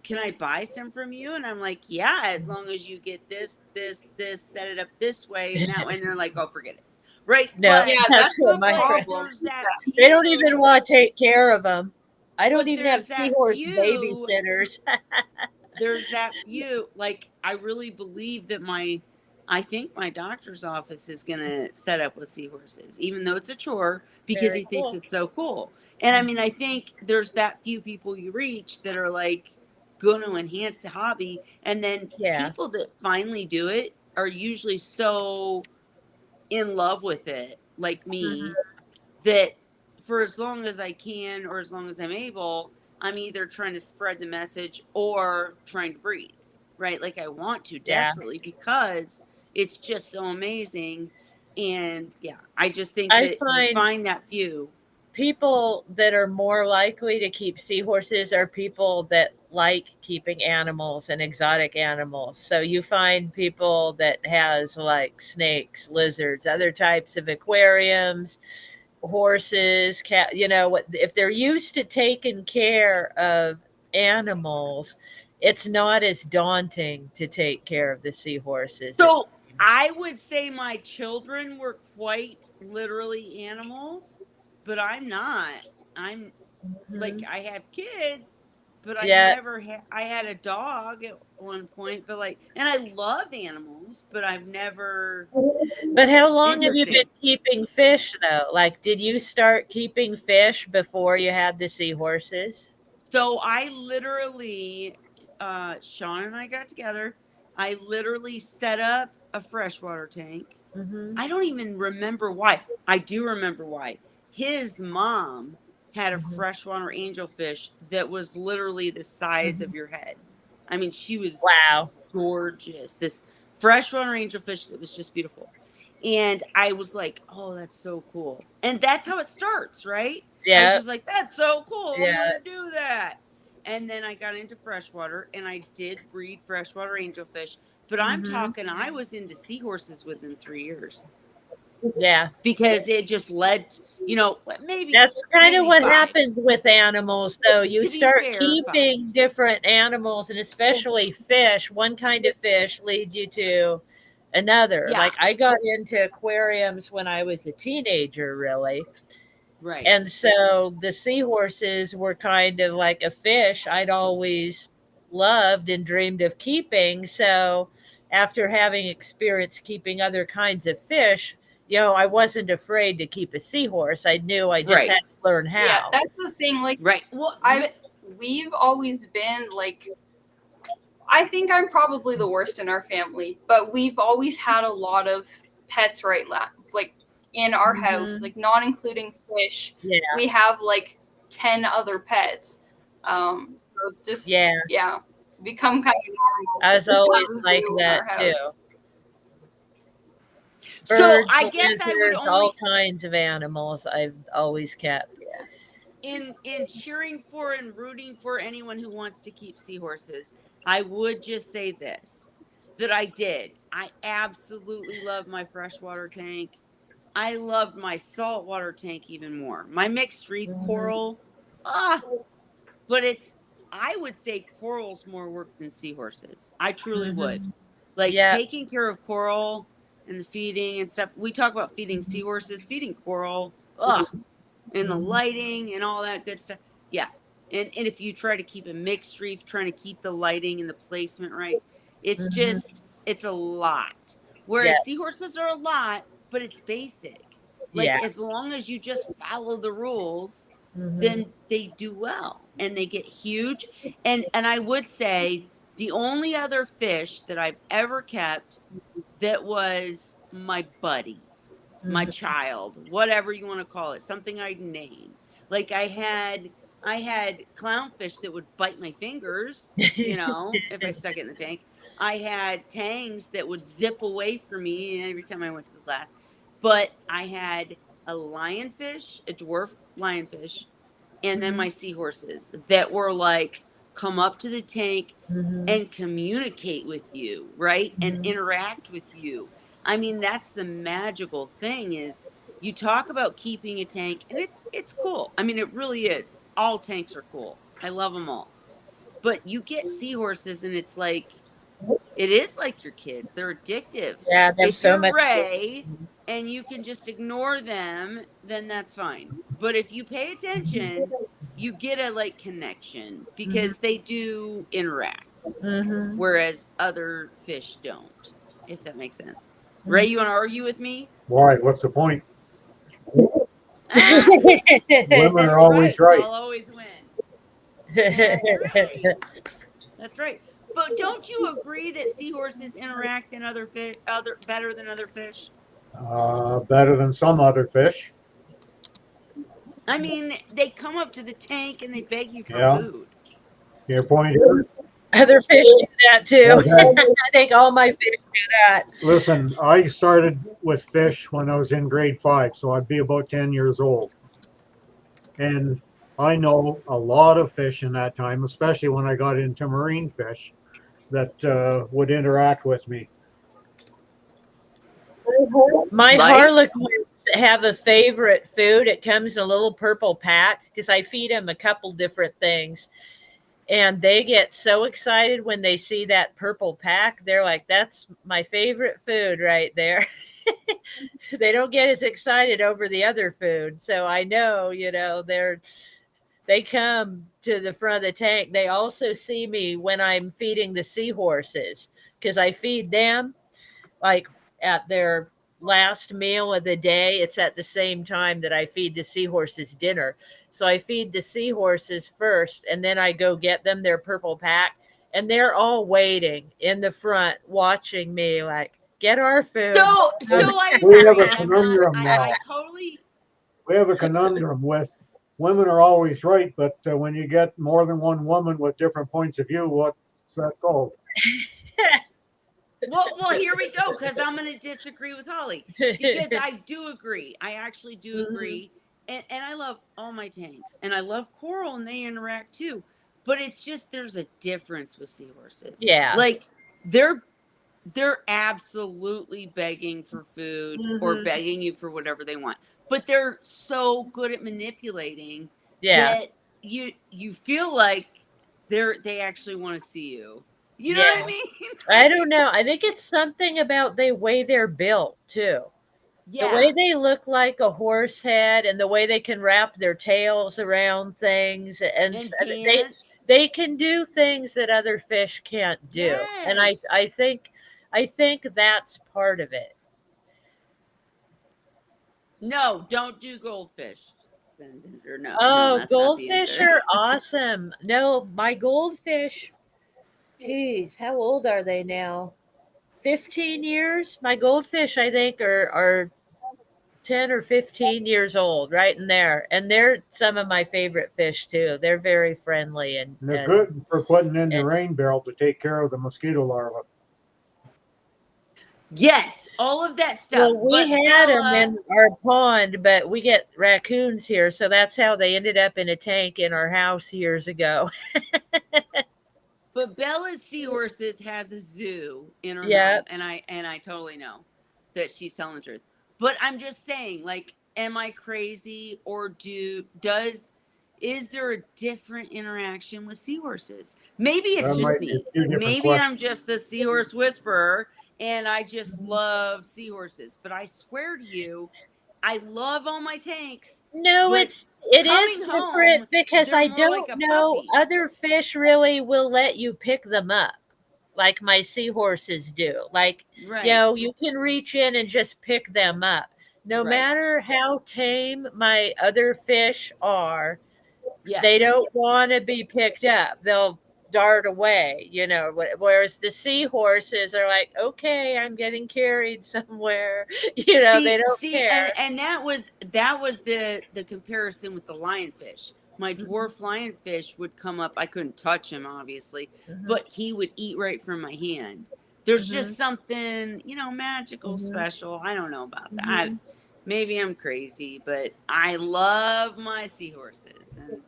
can I buy some from you? And I'm like, yeah, as long as you get this, set it up this way and that way. And they're like, oh, forget it. Right. No, But Yeah, that's that's what the my friends. problem. there's that They don't few- even want to take care of them. I don't But even have there's that seahorse few- babysitters. there's that few, like, I really believe that I think my doctor's office is going to set up with seahorses, even though it's a chore because Very he thinks cool. it's so cool. And I mean, I think there's that few people you reach that are like going to enhance the hobby. And then Yeah. people that finally do it are usually so in love with it, like me, that for as long as I can or as long as I'm able, I'm either trying to spread the message or trying to breed, right? Like I want to Yeah. desperately because it's just so amazing. And yeah, I just think I that you find find that few. people that are more likely to keep seahorses are people that like keeping animals and exotic animals. So you find people that has like snakes, lizards, other types of aquariums, horses, cat, you know, what if they're used to taking care of animals, it's not as daunting to take care of the seahorses. So I would say my children were quite literally animals, but I'm not. I'm like, Mhm. I have kids, but I Yeah, never had, I had a dog at one point, but like, and I love animals, but I've never, but how long have you been interesting. keeping fish though? Like, did you start keeping fish before you had the seahorses? So I literally, Sean and I got together. I literally set up a freshwater tank. Mm-hmm. I don't even remember why. I do remember why. His mom had a Mm-hmm. freshwater angelfish that was literally the size Mm-hmm. of your head. I mean, she was Wow. gorgeous. This freshwater angelfish that was just beautiful. And I was like, oh, that's so cool. And that's how it starts, right? I was Yeah. just like, that's so cool. I want Yeah. to do that. And then I got into freshwater and I did breed freshwater angelfish. But I'm Mm-hmm. talking, I was into seahorses within 3 years Yeah. because it just led, maybe That's kind of maybe what 5. happens with animals, though. You To be start fair, 5. keeping different animals, and especially fish. One kind of fish leads you to another. Yeah, Like, I got into aquariums when I was a teenager, really. right. And so the seahorses were kind of like a fish I'd always loved and dreamed of keeping. So after having experience keeping other kinds of fish, I wasn't afraid to keep a seahorse. I knew I just Right. had to learn Yeah, how. that's the thing. Like, Right. Well, we've always been like, I think I'm probably the worst in our family, but we've always had a lot of pets, right? Like in our house, Mhm. like not including fish. Yeah. We have like 10 other pets. So it's just, Yeah. yeah, it's become kind of normal I to was just always have a like zoo in that our too. house. so Birds, I guess I would lizards, all only kinds of animals I've always kept. in cheering for and rooting for anyone who wants to keep seahorses, I would just say this that I did. I absolutely love my freshwater tank. I loved my saltwater tank even more. My mixed reef Mhm. coral, but I would say coral's more work than seahorses. I truly would. Mhm. Like Yeah. taking care of coral and the feeding and stuff. We talk about feeding Mhm. seahorses, feeding coral. Ugh, and the Mhm. lighting and all that good stuff. Yeah. And if you try to keep a mixed reef, trying to keep the lighting and the placement right, Mhm. it's a lot. Yeah. Whereas seahorses are a lot, but it's basic. Like Yeah. as long as you just follow the rules, Mhm. then they do well and they get huge. And I would say the only other fish that I've ever kept that was my buddy, my Mhm. child, whatever you want to call it, something I'd name. Like I had clownfish that would bite my fingers, if I stuck it in the tank. I had tangs that would zip away from me every time I went to the glass. But I had a lionfish, a dwarf lionfish, and then Mhm. my seahorses that were like come up to the tank Mhm. and communicate with you, right? And Mhm. interact with you. I mean, that's the magical thing is you talk about keeping a tank and it's cool. I mean, it really is. All tanks are cool. I love them all. But you get seahorses and it's like it is like your kids. They're addictive. Yeah, there's If so you're much. Ray and you can just ignore them, then that's fine. But if you pay attention, you get a like connection Mhm. because they do interact, Mhm. whereas other fish don't, if that makes sense. Ray, Mhm. you want to argue with me? Why? What's the point? Ah, Women are you're always right. right. I'll always win. That's right. That's right. But don't you agree that seahorses interact than other fish, other better than other fish? Better than some other fish. I mean, they come up to the tank and they beg you for Yeah. food. Your point is, Other fish do that too. Okay. I think all my fish do that. listen, I started with fish when I was in grade 5, so I'd be about 10 years old. And I know a lot of fish in that time, especially when I got into marine fish that would interact with me. My Like? harlequins have a favorite food. It comes in a little purple pack because I feed them a couple different things. And they get so excited when they see that purple pack. They're like, that's my favorite food right there. They don't get as excited over the other food. So I know, they come to the front of the tank. They also see me when I'm feeding the seahorses because I feed them like at their last meal of the day. It's at the same time that I feed the seahorses dinner. So I feed the seahorses first and then I go get them their purple pack and they're all waiting in the front watching me like, get our food. So I We have agree. a conundrum now. I totally. We have a conundrum with women are always right, but when you get more than one woman with different points of view, what's that called? Well, here we go. Because I'm going to disagree with Holly because I do agree. I actually do agree, and I love all my tanks, and I love coral, and they interact too. But it's just there's a difference with seahorses. Yeah. Like they're absolutely begging for food or begging you for whatever they want, but they're so good at manipulating Yeah. that you feel like they actually want to see you. You know Yeah. what I mean? I don't know. I think it's something about the way they're built too. The Yeah. way they look like a horse head and the way they can wrap their tails around things and And they dance. they can do things that other fish can't do. And Yes. I think that's part of it. No, don't do goldfish. Or no, Oh, that's not the goldfish answer. are awesome. No, my goldfish, geez, how old are they now? 15 years? My goldfish, I think, are 10 or 15 years old, right in there. And they're some of my favorite fish too. They're very friendly And they're good for putting in the and rain barrel to take care of the mosquito larvae. Yes, all of that stuff. well, we But had them Bella, in our pond, but we get raccoons here, so that's how they ended up in a tank in our house years ago. but Bella's seahorses has a zoo in her Yeah. home, and I totally know that she's telling the truth. But I'm just saying, like, am I crazy or is there a different interaction with seahorses? Maybe it's That just might be a me. few different Maybe I'm questions. just the seahorse whisperer and I just love seahorses. But I swear to you, I love all my tanks, No, but it is coming home, different because they're I more like don't a know puppy. other fish really will let you pick them up like my seahorses do. Like, Right. you can reach in and just pick them up. No Right. matter how tame my other fish are, they Yes. don't want to be picked up. They'll dart away, whereas the seahorses are like, okay, I'm getting carried somewhere. They don't See, care. and that was the comparison with the lionfish. My dwarf lionfish would come up. I couldn't touch him, obviously, Mhm, but he would eat right from my hand. There's mhm, just something, magical, mhm, special. I don't know about that. mhm. Maybe I'm crazy, but I love my seahorses, and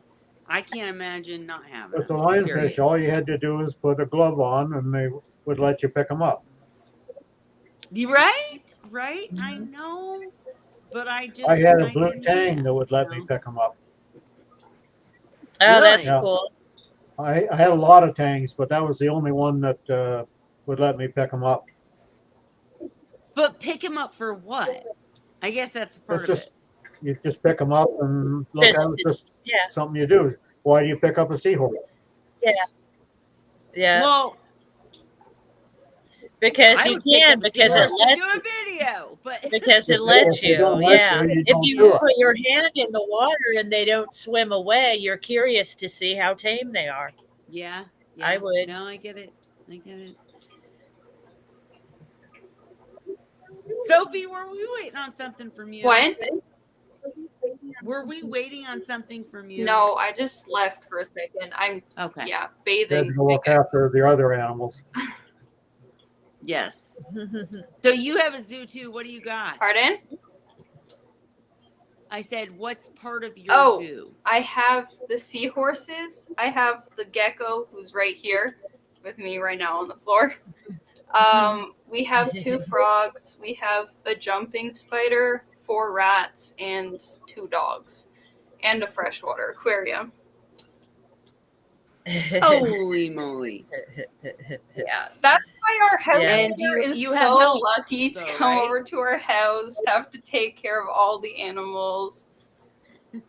I can't imagine not having With the them. lionfish, Period. all you So, had to do is put a glove on and they would let you pick them up. right, right. I Mhm. know, but I I just had a I blue didn't do tang that. that would let me So pick them up. Oh, that's really. Yeah, cool. I had a lot of tangs, but that was the only one that would let me pick them up. But pick him up for what? I guess that's a part It's of just it. you just pick them up and look at Just, it. Just yeah, something you do. Why do you pick up a seahorse? yeah, yeah. Well, Because I you would pick can, up a because it seahorse and do lets a you, video, but because it If lets they you. don't let Yeah. you, you If don't you do it. put your hand in the water and they don't swim away, you're curious to see how tame they are. yeah, I yeah. would. No, I get it. I get it. Sophie, were we waiting on something from you? What? Were we waiting on something from you? No, I just left for a second. I'm Okay. yeah, Had bathing. to go look after the other animals. Yes. So you have a zoo too. What do you got? Pardon? I said, what's part of your Oh. zoo? I have the seahorses. I have the gecko who's right here with me right now on the floor. We have 2 frogs. We have a jumping spider, 4 rats, and 2 dogs, and a freshwater aquarium. Holy moly. Yeah, that's why our house Yeah. And sitter is you have so help, lucky to though, come right? over to our house, to have to take care of all the animals.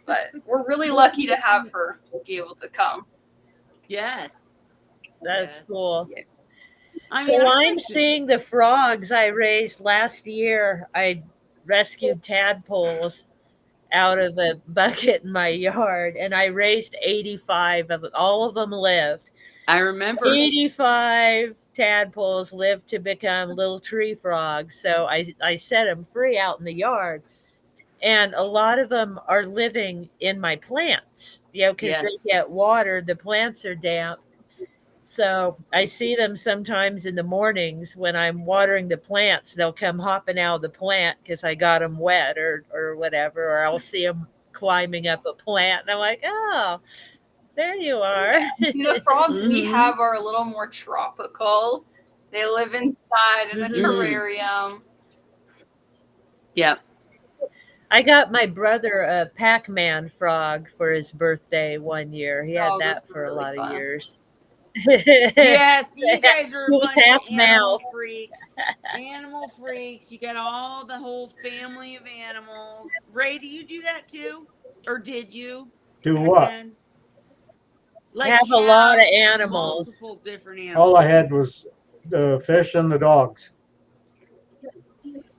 But we're really lucky to have her be able to come. Yes. That's Yes. cool. I So mean, I'd I'm like to- seeing the frogs I raised last year. I rescued tadpoles out of a bucket in my yard, and I raised 85 of them. All of them lived. I remember. 85 tadpoles lived to become little tree frogs. So I set them free out in the yard. And a lot of them are living in my plants, because Yes. they get water. The plants are damp. So I see them sometimes in the mornings when I'm watering the plants. They'll come hopping out of the plant because I got them wet or whatever. Or I'll see them climbing up a plant. And I'm like, oh, there you are. The frogs we Mhm. have are a little more tropical. They live inside in a Mhm. terrarium. Yep. I got my brother a Pac-Man frog for his birthday one year. He had Oh, those that are for a really lot fun. of years. Yes, you guys are a He was bunch half of animal mouth. freaks. Animal freaks. You got all the whole family of animals. Ray, do you do that too? Or did you? Do back what? then? Like Have a lot of have animals. multiple different animals. All I had was the fish and the dogs.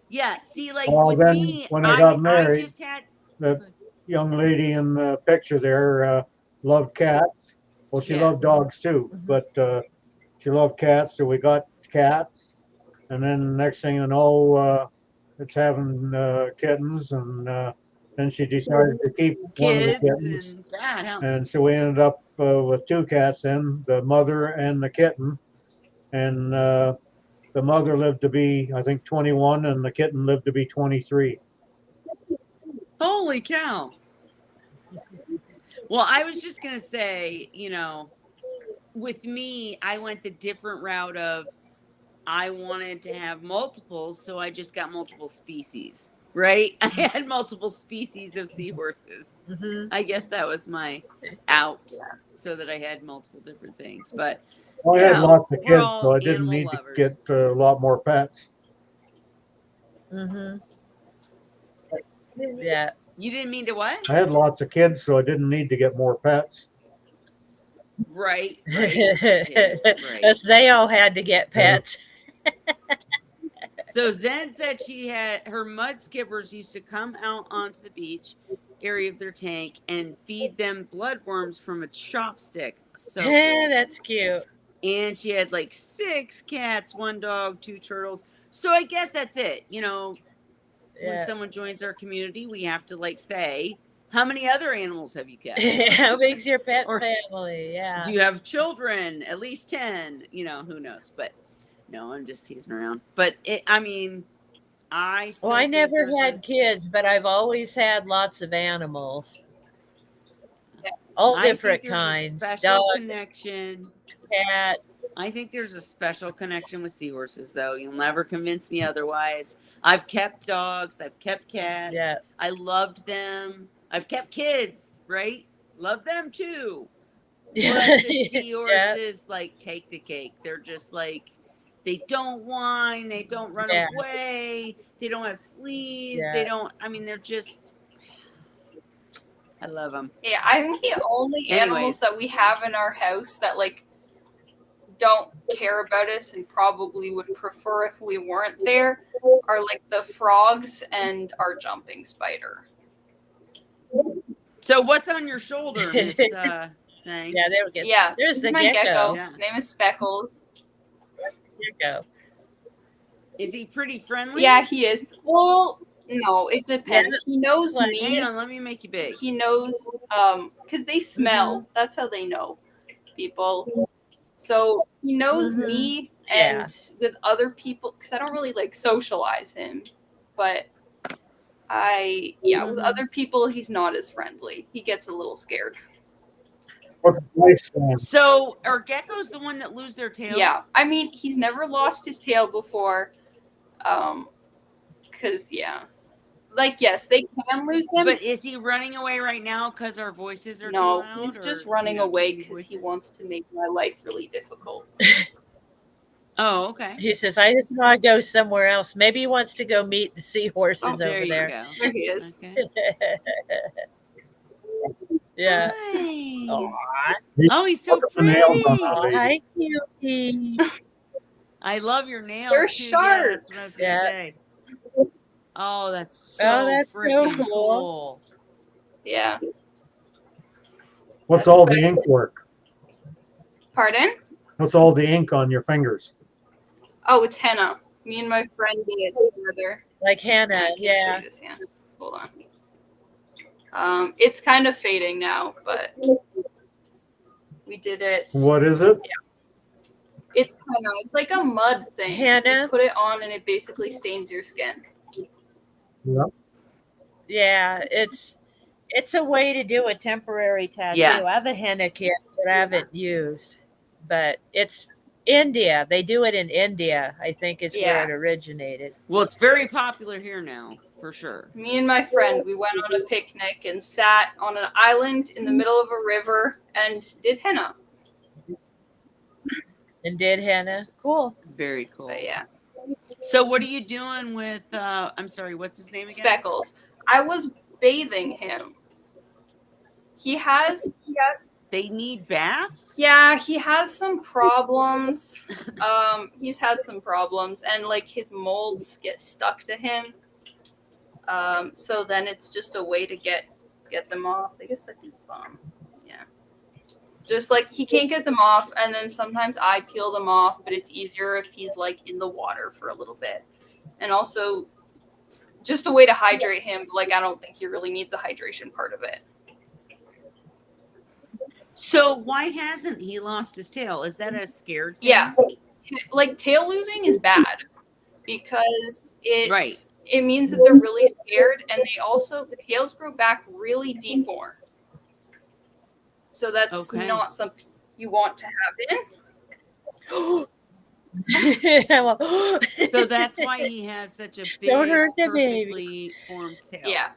Yeah, see, like Well, with then me, when I got I married, just had the young lady in the picture there loved cats. Well, she loved Yes. dogs too, Mhm. but she loved cats, so we got cats. And then next thing you know, it's having kittens, and then she decided to keep one of the kids kittens. and God help. And so we ended up with 2 cats then, the mother and the kitten. And the mother lived to be, I think, 21, and the kitten lived to be 23. Holy cow. Well, I was just gonna say, with me, I went the different route of I wanted to have multiples, so I just got multiple species, right? I had multiple species of seahorses. Mhm. I guess that was my out, so that I had multiple different things. But Well, I had lots of we're kids, all so I didn't animal need lovers. to get a lot more pets. Mhm. Yeah. You didn't mean to what? I had lots of kids, so I didn't need to get more pets. Right, kids, right. Because they all had to get pets. So Zen said she had her mud skippers used to come out onto the beach area of their tank and feed them bloodworms from a chopstick. So cool. That's cute. And she had like 6 cats, 1 dog, 2 turtles. So I guess that's it. When Yeah. someone joins our community, we have to say, how many other animals have you kept? How big's your pet Or family? Yeah. do you have children? At least 10. Who knows? But no, I'm just teasing around. But I still Well, I think never there's had kids, but I've always had lots of animals. All I different think there's kinds. a special Dogs, connection. cats. I think there's a special connection with seahorses, though. You'll never convince me otherwise. I've kept dogs. I've kept cats. Yeah. I loved them. I've kept kids, right? Love them too. But the seahorses take the cake. They're just they don't whine. They don't run Yeah. away. They don't have fleas. Yeah. They don't. They're just. I love them. Yeah, I think the only animals Anyways. that we have in our house that don't care about us and probably would prefer if we weren't there are the frogs and our jumping spider. So what's on your shoulder, Miss thing? Yeah, there we go. Yeah, There's this the is my gecko. Yeah. His name is Speckles. Gecko. Is he pretty friendly? Yeah, he is. Well, No, it depends. He knows Like, me. Hang on, let me make you big. He knows because they smell. That's how they know people. So he knows Mhm. me, Yeah. and with other people, because I don't really like socialize him, but with other people he's not as friendly. He gets a little scared. What's the lifespan? So are geckos the one that lose their tails? Yeah, I mean he's never lost his tail before, because like yes, they can lose them. But is he running away right now because our voices are too No, loud? he's just or, running too away many because he voices? wants to make my life really difficult. Oh, okay. He says, I just want to go somewhere else. Maybe he wants to go meet the seahorses There over you there. go. There he is. Okay. Yeah. Hi. Aw, Oh, he's so Look at the nails on pretty. that lady. hi, cutie. I love your nails They're too. Yeah, that's what I was sharks. gonna Yeah. say. Oh, that's so That's so freaking cool. cool. Yeah. What's That's all the ink work? Pardon? What's all the ink on your fingers? Oh, it's henna. Me and my friend did it together. Like I Hannah. can show Yeah. you this hand. Hold on. It's kind of fading now, but we did it. What is it? It's henna. It's like a mud thing. Henna? You put it on and it basically stains your skin. Yeah. Yeah. It's a way to do a temporary tattoo. Yes. I have a henna kit that I haven't used, but it's India. They do it in India, I think is Yeah. where it originated. Well, it's very popular here now, for sure. Me and my friend, we went on a picnic and sat on an island in the middle of a river and did henna. And did henna. Cool. Very cool. But yeah, So what are you doing with I'm sorry, what's his name again? Speckles. I was bathing him. He has They need baths? he has some problems. He's had some problems, and like his molds get stuck to him. So then it's just a way to get them off. I guess I think yeah. Just like he can't get them off, and then sometimes I peel them off, but it's easier if he's like in the water for a little bit. And also just a way to hydrate him, but like I don't think he really needs the hydration part of it. So why hasn't he lost his tail? Is that a scared thing? Yeah. Like tail losing is bad because it means that they're really scared, and the tails grow back really deformed. So that's not something you want to happen. So that's why he has such a big, Don't hurt the perfectly formed tail. Yeah.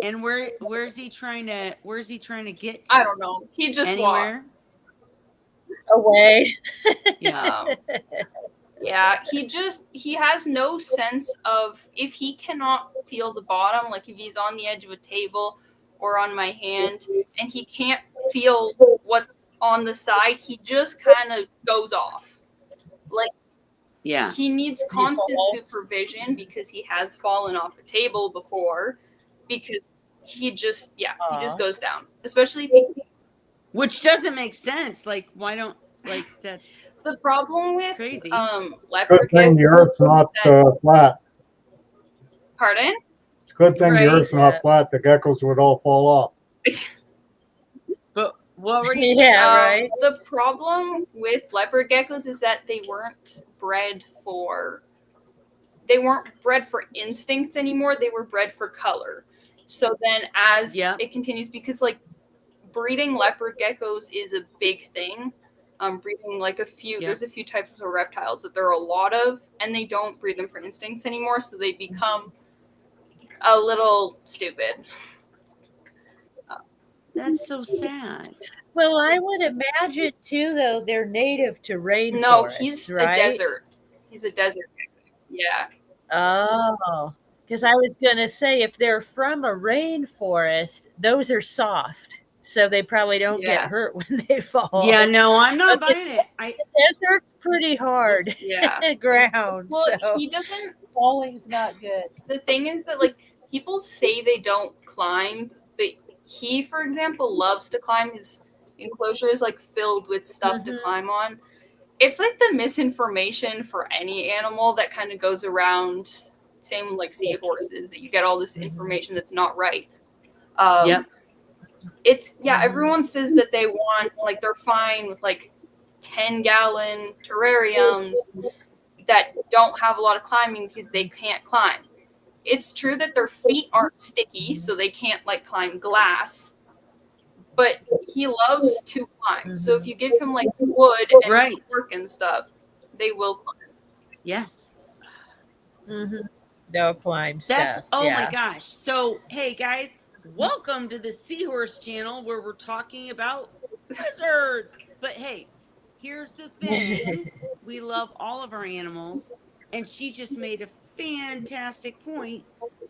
And where's he trying to get to? I don't know. He just Anywhere? Away. Yeah. Yeah, he has no sense of if he cannot feel the bottom, like if he's on the edge of a table or on my hand and he can't feel what's on the side, he just kind of goes off. Like he needs constant supervision because he has fallen off a table before because he just goes down, especially if he Which doesn't make sense. Like why don't that's the problem with crazy. Leopard Good thing the Earth's not flat. Pardon? It's a good thing the Right. Earth's not flat. The geckos would all fall off. But what were you saying? Yeah, right. The problem with leopard geckos is that they weren't bred for instincts anymore. They were bred for color. So then as it continues, because like breeding leopard geckos is a big thing. Breeding like there's a few types of reptiles that there are a lot of, and they don't breed them for instincts anymore, so they become a little stupid. That's so sad. Well, I would imagine too, though, they're native to rainforests. No, he's right? a desert. He's a desert gecko. Yeah. Oh, because I was going to say if they're from a rainforest, those are soft. So they probably don't get hurt when they fall. Yeah, no, I'm not buying it. The desert's pretty hard ground. Well, so he doesn't. Falling's not good. The thing is that like people say they don't climb, but he, for example, loves to climb. His enclosure is like filled with stuff to climb on. It's like the misinformation for any animal that kind of goes around Same like seahorses, that you get all this information that's not right. Yep. It's everyone says that they want, like, they're fine with like 10-gallon terrariums that don't have a lot of climbing because they can't climb. It's true that their feet aren't sticky, so they can't like climb glass, but he loves to climb. So if you give him like wood and Right. cork and stuff, they will climb. Yes. They'll climb That's stuff. oh my yeah. gosh. So hey guys, welcome to the Seahorse channel where we're talking about lizards. But hey, here's the thing. We love all of our animals, and she just made a fantastic point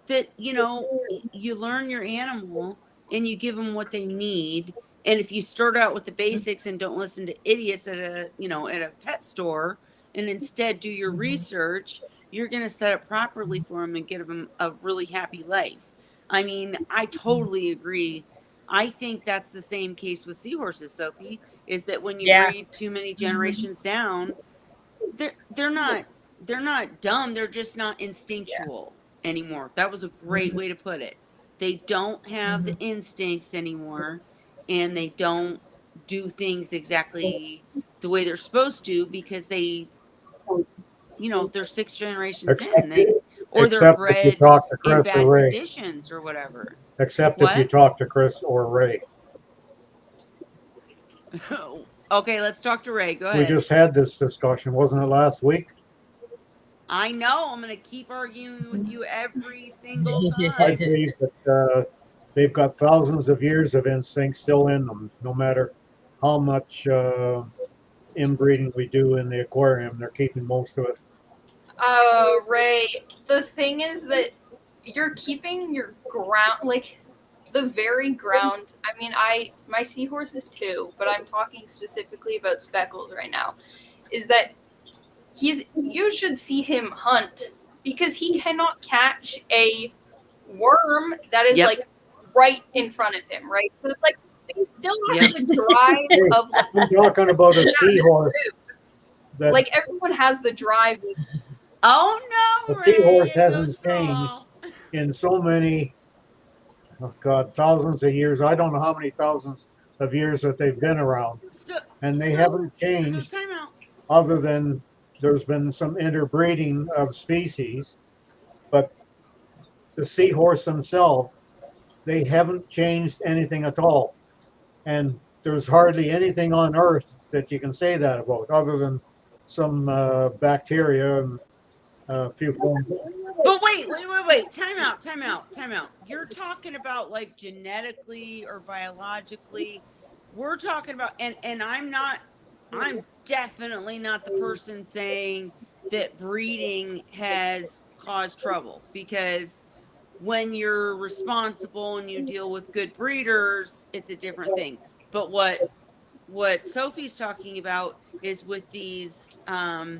that, you know, you learn your animal and you give them what they need. And if you start out with the basics and don't listen to idiots at a, you know, at a pet store, and instead do your research, you're going to set it properly for them and give them a really happy life. I mean, I totally agree. I think that's the same case with seahorses, Sophie, is that when you Yeah. breed too many generations down, they're not dumb, they're just not instinctual anymore. That was a great way to put it. They don't have the instincts anymore, and they don't do things exactly the way they're supposed to because they, you know, they're 6 generations in, they're Except if you bred talk to in Chris or bad Ray. conditions or whatever. Except if you What? talk to Chris or Ray. Okay, let's talk to Ray. Go We ahead. just had this discussion, wasn't it last week? I know, I'm going to keep arguing with you every single I time. believe that they've got thousands of years of instinct still in them, no matter how much inbreeding we do in the aquarium. They're keeping most of it. Ray, the thing is that you're keeping your ground, like the very ground. I mean, my seahorses too, but I'm talking specifically about Speckles right now. Is that you should see him hunt, because he cannot catch a worm that is Yep. like right in front of him, right? So it's like they still have Yep. the drive of like, I'm talking about a seahorse. That like everyone has the drive. Oh no, the Ray, seahorse it hasn't goes changed fall. in so many, oh God, thousands of years. I don't know how many thousands of years that they've been around, and they haven't So changed time out. other than there's been some interbreeding of species. But the seahorse themselves, they haven't changed anything at all. And there's hardly anything on Earth that you can say that about, other than some bacteria and a few forms. But wait. Time out. You're talking about like genetically or biologically. We're talking about, and I'm definitely not the person saying that breeding has caused trouble, because when you're responsible and you deal with good breeders, it's a different thing. But what Sophie's talking about is with these oh,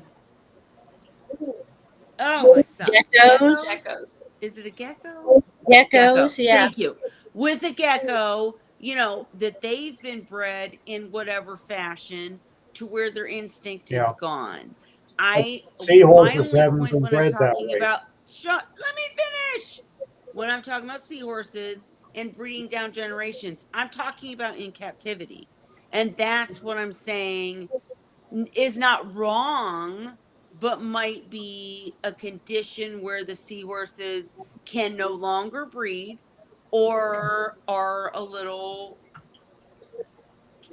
I suck. Geckos? Geckos. Is it a gecko? Geckos, yeah. Thank you. With a gecko, you know, that they've been bred in whatever fashion to where their instinct is Yeah. gone. My Seahorses only haven't point been when I'm bred that talking way. about let me finish. When I'm talking about seahorses and breeding down generations, I'm talking about in captivity. And that's what I'm saying is not wrong, but might be a condition where the seahorses can no longer breed or are a little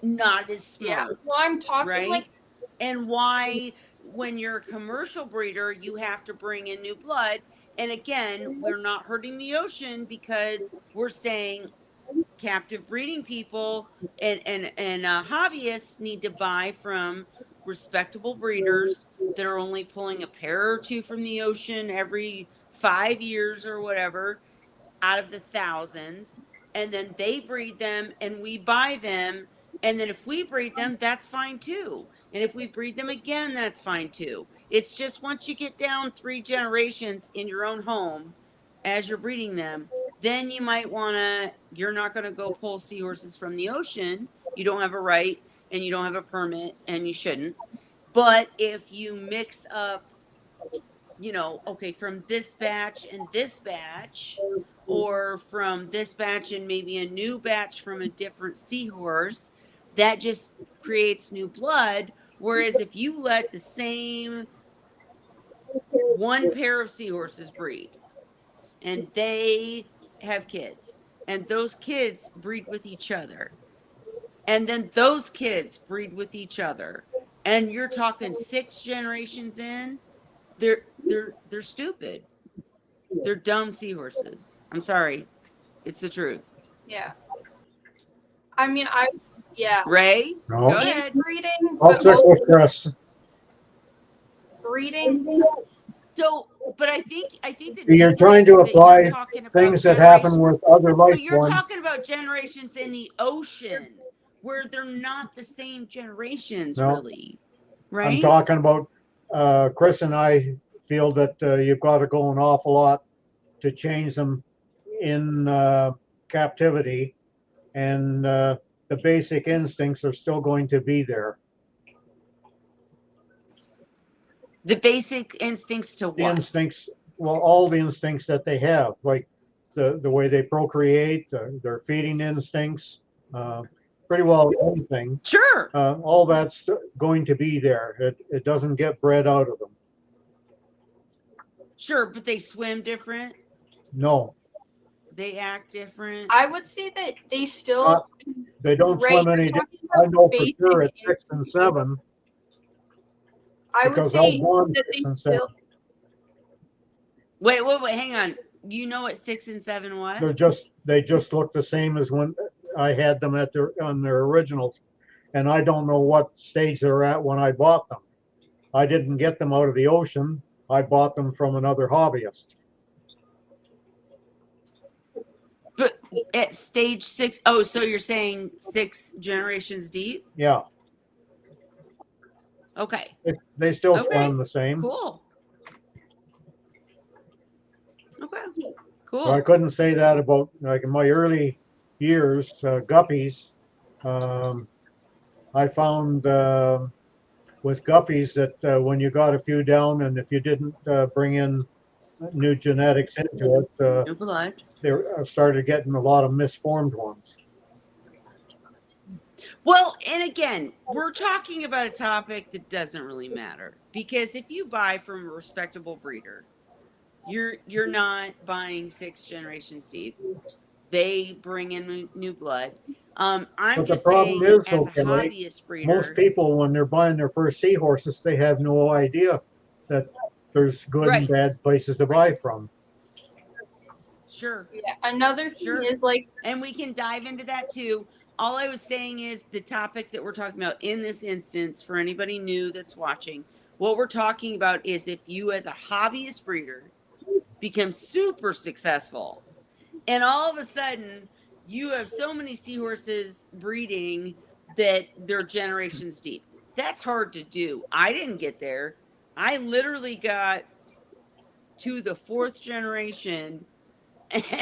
not as smart. Yeah. Well, I'm talking right? like, And why, when you're a commercial breeder, you have to bring in new blood. And again, we're not hurting the ocean because we're saying captive breeding people and hobbyists need to buy from respectable breeders that are only pulling a pair or two from the ocean every 5 years or whatever out of the thousands, and then they breed them and we buy them, and then if we breed them, that's fine too, and if we breed them again, that's fine too. It's just once you get down 3 generations in your own home as you're breeding them, then you might want to, you're not going to go pull seahorses from the ocean. You don't have a right and you don't have a permit and you shouldn't. But if you mix up okay, from this batch and this batch, or from this batch and maybe a new batch from a different seahorse, that just creates new blood. Whereas if you let the same one pair of seahorses breed and they have kids, and those kids breed with each other, and then those kids breed with each other, and you're talking 6 generations in, they're stupid. They're dumb seahorses. I'm sorry. It's the truth. Yeah. I mean, yeah. Ray, No. go ahead. Inbreeding, I'll but stick with also Chris. breeding. So, but I think the You're difference trying to is that you're apply talking about things that happen generation- with other life But you're forms. talking about generations in the ocean where they're not the same generations, No. really. I'm Right? talking about, Chris and I feel that you've got to go an awful lot to change them in captivity, and the basic instincts are still going to be there. The basic instincts to The what? instincts, well, all the instincts that they have, like the way they procreate, their feeding instincts, pretty well anything. Sure. All that's going to be there. It doesn't get bred out of them. Sure, but they swim different. No, They act different. I would say that they still. they don't Ray, swim you're any. talking I about know for basic sure at 6 instincts. and 7 I would because say I've gone that 6 they and 7. still. Wait, hang on. You know what 6 and 7 was? They just look the same as when I had them on their originals, and I don't know what stage they're at when I bought them. I didn't get them out of the ocean. I bought them from another hobbyist. But at stage 6, oh, so you're saying 6 generations deep? Yeah, Okay, they still Okay. swim the same. cool. Okay, So I cool. couldn't say that about, like, in my early years, guppies. I found with guppies that when you got a few down, and if you didn't bring in new genetics into it, No blood. they started getting a lot of misformed ones. Well, and again, we're talking about a topic that doesn't really matter, because if you buy from a respectable breeder, you're not buying 6 generations deep. They bring in new blood. I'm But the just problem saying, is, as a okay, hobbyist breeder, most people, when they're buying their first seahorses, they have no idea that there's good Right. and bad places to buy from. sure. Yeah. Another thing Sure. is like And we can dive into that too. All I was saying is the topic that we're talking about in this instance, for anybody new that's watching, what we're talking about is if you, as a hobbyist breeder, become super successful, and all of a sudden you have so many seahorses breeding that they're generations deep. That's hard to do. I didn't get there. I literally got to the 4th generation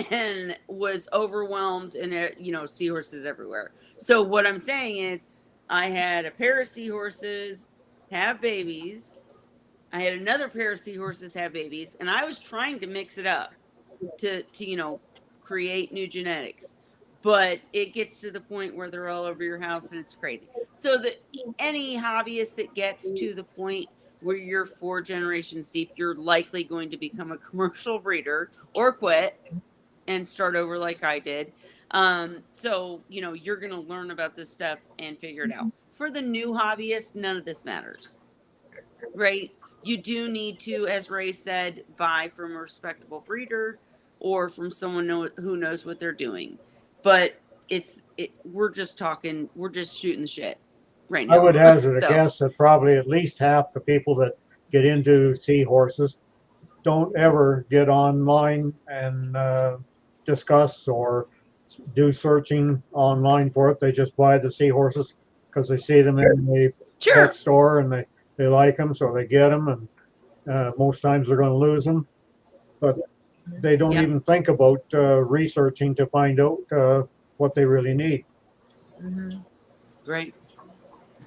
and was overwhelmed, and seahorses everywhere. So what I'm saying is, I had a pair of seahorses have babies. I had another pair of seahorses have babies, and I was trying to mix it up to create new genetics. But it gets to the point where they're all over your house, and it's crazy. So that any hobbyist that gets to the point where you're 4 generations deep, you're likely going to become a commercial breeder or quit and start over like I did. So, you're going to learn about this stuff and figure it out. For the new hobbyist, none of this matters, right? You do need to, as Ray said, buy from a respectable breeder or from someone who knows what they're doing. But we're just shooting the shit right now. I would hazard a So, guess that probably at least half the people that get into seahorses don't ever get online and discuss or do searching online for it. They just buy the seahorses because they see them in the sure. pet store and they like them, so they get them, and most times they're going to lose them. But they don't Yep. even think about researching to find out what they really need. Mhm. Right.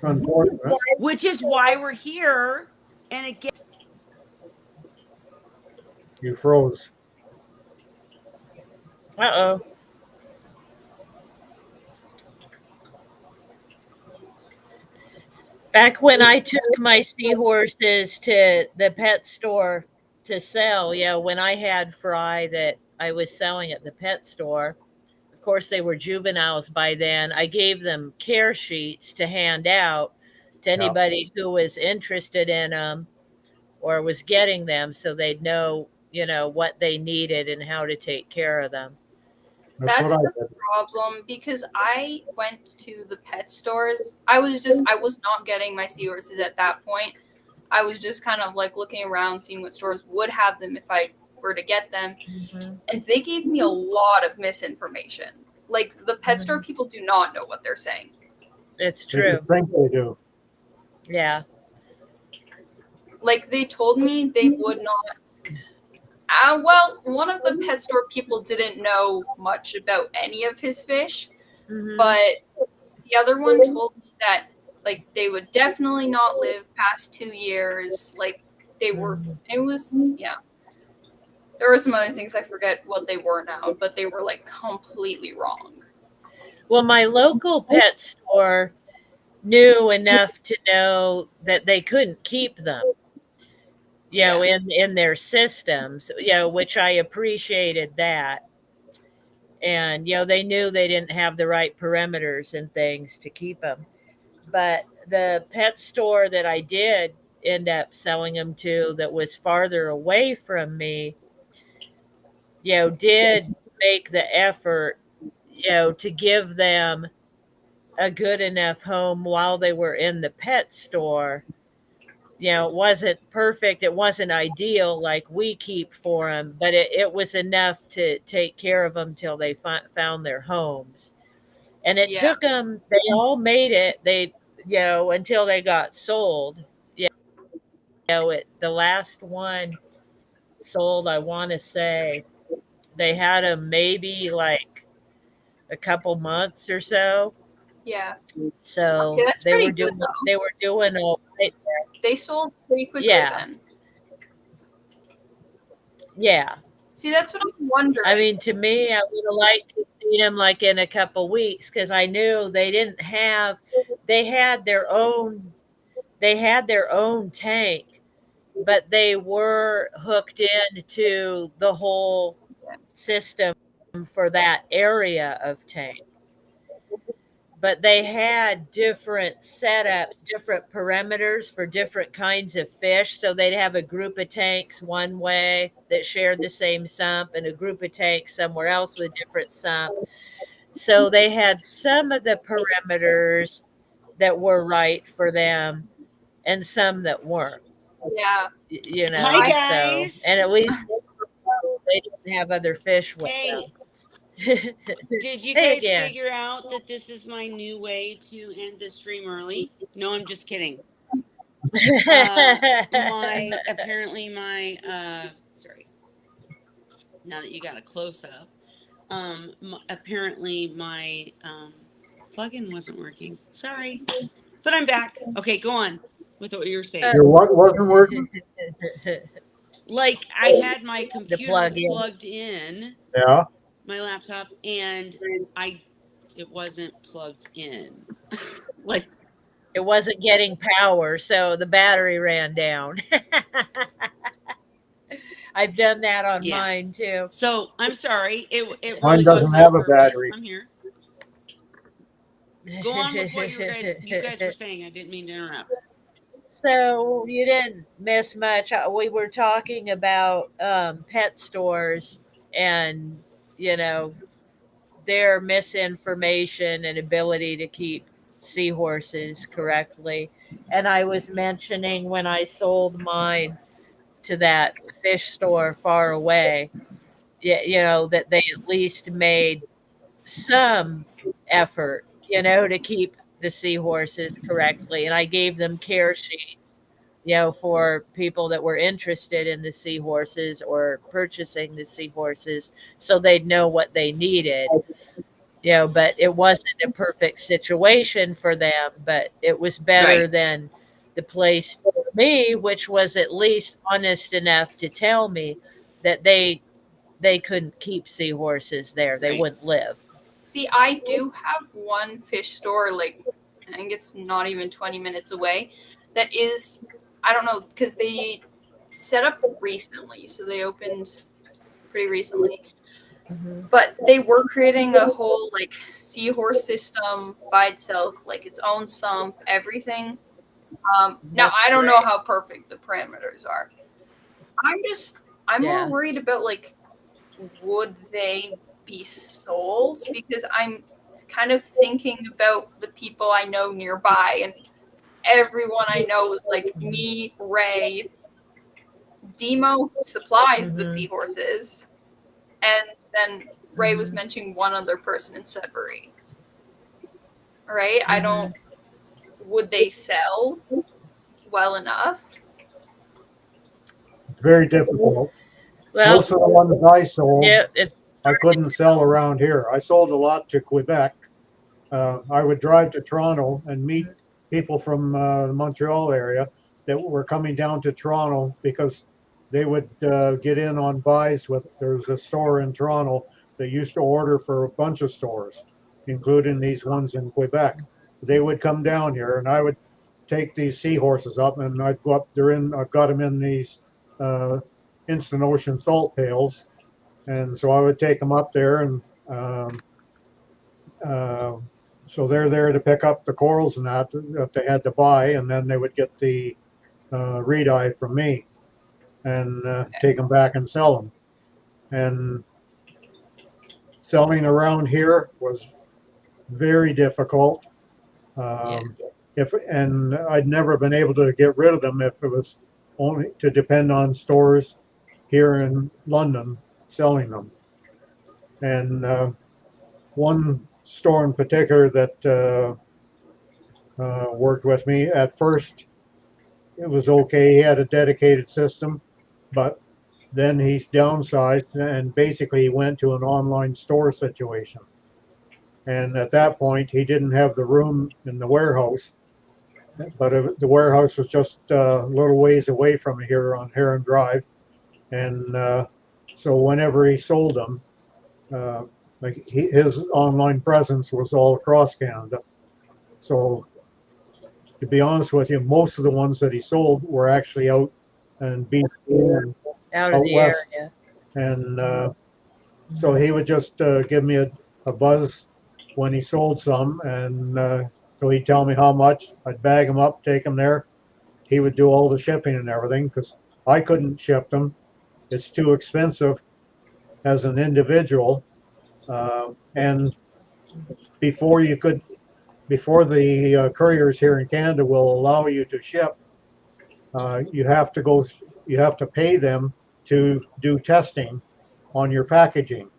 Unfortunate. Which is why we're here. And again, You froze. Uh-oh. Back when I took my seahorses to the pet store to sell, when I had Fry that I was selling at the pet store, of course they were juveniles by then. I gave them care sheets to hand out to Yeah. anybody who was interested in them or was getting them, so they'd know, what they needed and how to take care of them. That's That's what the I did. problem because I went to the pet stores. I was not getting my seahorses at that point. I was just kind of like looking around, seeing what stores would have them if I were to get them. Mm-hmm. And they gave me a lot of misinformation. Like the pet store people do not know what they're saying. It's They true. just think they do. Yeah. Like they told me they would not. Well, one of the pet store people didn't know much about any of his fish, Mm-hmm. but the other one told me that like they would definitely not live past 2 years. Like they were, it was yeah. There were some other things I forget what they were now, but they were like completely wrong. Well, my local pet store knew enough to know that they couldn't keep them, in their systems, which I appreciated that. And, they knew they didn't have the right perimeters and things to keep them. But the pet store that I did end up selling them to that was farther away from me, did make the effort, to give them a good enough home while they were in the pet store. It wasn't perfect. It wasn't ideal like we keep for them, but it was enough to take care of them till they found their homes. And it Yeah. took them, they all made it. Until they got sold. The last one sold, I want to say they had them maybe like a couple months or so. Yeah. So Yeah, that's they pretty were good, doing though. they were doing all right. They sold pretty quickly Yeah. then. Yeah. See, that's what I'm wondering. I mean, to me, I would have liked to see them like in a couple weeks because I knew they had their own tank, but they were hooked into the whole system for that area of tank. But they had different setups, different perimeters for different kinds of fish. So they'd have a group of tanks one way that shared the same sump and a group of tanks somewhere else with a different sump. So they had some of the perimeters that were right for them and some that weren't. Yeah. Hi, So, guys. and at least they didn't have other fish with Hey, them. did you Hey guys again. figure out that this is my new way to end the stream early? No, I'm just kidding. Apparently my sorry. Now that you got a close up, apparently my plugin wasn't working. Sorry, but I'm back. Okay, go on with what you were saying. Your what wasn't working? Like I had my computer plug-in. plugged in, Yeah. my laptop, and it wasn't plugged in. Like It wasn't getting power, so the battery ran down. I've done that on Yeah. mine too. So I'm sorry. It Mine really doesn't wasn't have on a purpose. battery. I'm here. Go on with what you guys were saying. I didn't mean to interrupt. So you didn't miss much. We were talking about pet stores and their misinformation and ability to keep seahorses correctly. And I was mentioning when I sold mine to that fish store far away, that they at least made some effort, to keep the seahorses correctly. And I gave them care sheets, for people that were interested in the seahorses or purchasing the seahorses so they'd know what they needed. But it wasn't a perfect situation for them, but it was better than the place for me, which was at least honest enough to tell me that they couldn't keep seahorses there. They Right. wouldn't live. See, I do have one fish store, like, I think it's not even 20 minutes away, that is, I don't know, because they set up recently, so they opened pretty recently. But they were creating a whole, like, seahorse system by itself, like its own sump, everything. Now, That's I don't know great. how perfect the parameters are. I'm Yeah. more worried about, like, would they be sold? Because I'm kind of thinking about the people I know nearby, and everyone I know is like me, Ray, Demo supplies the Mhm. seahorses, and then Ray was Mhm. mentioning one other person in Sudbury. Right? I don't. Would they sell well enough? It's very difficult. Well, Most of the ones I sold, yeah, it's I couldn't sell around here. I sold a lot to Quebec. I would drive to Toronto and meet people from the Montreal area that were coming down to Toronto because they would get in on buys with. There's a store in Toronto that used to order for a bunch of stores, including these ones in Quebec. They would come down here, and I would take these seahorses up, and I'd go up. I've got them in these uh, instant ocean salt pails, and so I would take them up there and. Uh, so they're there to pick up the corals and that they had to buy, and then they would get the reed-eye from me and take them back and sell them. And selling around here was very difficult. And I'd never been able to get rid of them if it was only to depend on stores here in London selling them. And one store in particular that worked with me at first, it was okay. He had a dedicated system, but then he's downsized and basically went to an online store situation. And at that point, he didn't have the room in the warehouse, but the warehouse was just a little ways away from here on Heron Drive. And so whenever he sold them, his online presence was all across Canada. So to be honest with you, most of the ones that he sold were actually out in BC and out of out the west. area. And so he would just give me a buzz when he sold some. And so he'd tell me how much. I'd bag them up, take them there. He would do all the shipping and everything because I couldn't ship them. It's too expensive as an individual. And before the couriers here in Canada will allow you to ship, you have to pay them to do testing on your packaging,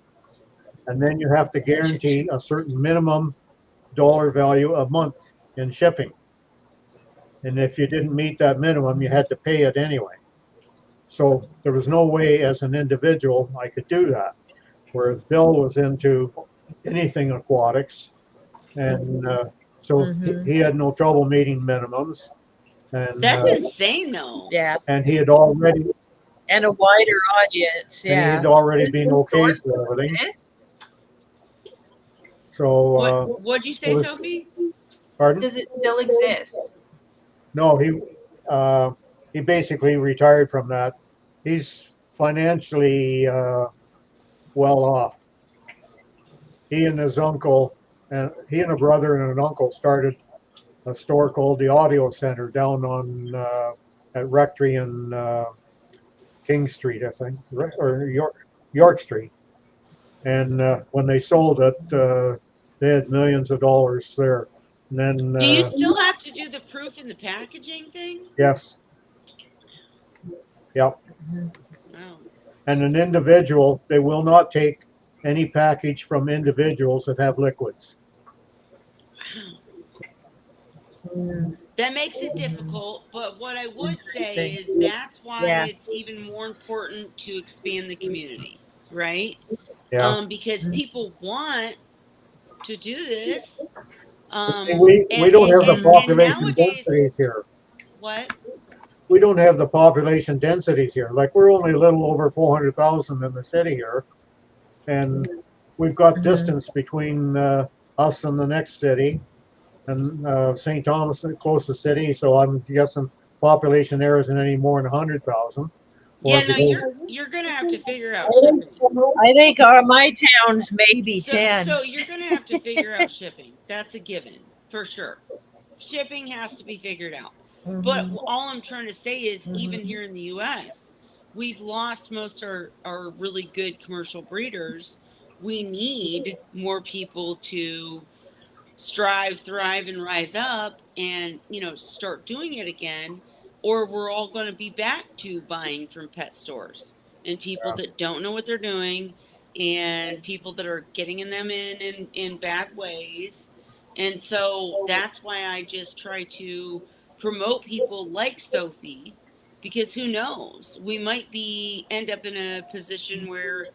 and then you have to guarantee a certain minimum dollar value a month in shipping. And if you didn't meet that minimum, you had to pay it anyway. So there was no way as an individual I could do that. Whereas Bill was into anything aquatics, and so he had no trouble meeting minimums. And That's insane, though. Yeah, and he had already and a wider audience. and he Yeah. had already Does been the okay store for everything. exist? So What'd you say, it was- Sophie? pardon? Does it still exist? No, he basically retired from that. He's financially well off. He and his uncle, and he and a brother and an uncle started a store called the Audio Center down on at Rectory and King Street, I think, or York Street. And when they sold it, they had millions of dollars there. And then Do you still have to do the proof in the packaging thing? yes, yep. Wow. And an individual, they will not take any package from individuals that have liquids. That makes it difficult, but what I would say Interesting. is that's why Yeah. it's even more important to expand the community, right? Yeah. Because people want to do this. We don't have the And population nowadays, density here. what? we don't have the population densities here. Like we're only a little over 400,000 in the city here, and we've got distance between us and the next city, and St. Thomas, the closest city. So I'm guessing population there isn't any more than 100,000. Yeah, no, you're gonna have to figure out shipping. I think my town's maybe 10. So you're gonna have to figure out shipping. That's a given for sure. Shipping has to be figured out. But all I'm trying to say is, even here in the U.S., we've lost most of our really good commercial breeders. We need more people to strive, thrive, and rise up, and start doing it again, or we're all going to be back to buying from pet stores and people that don't know what they're doing, and people that are getting them in bad ways. And so that's why I just try to promote people like Sophie, because who knows, we might end up in a position where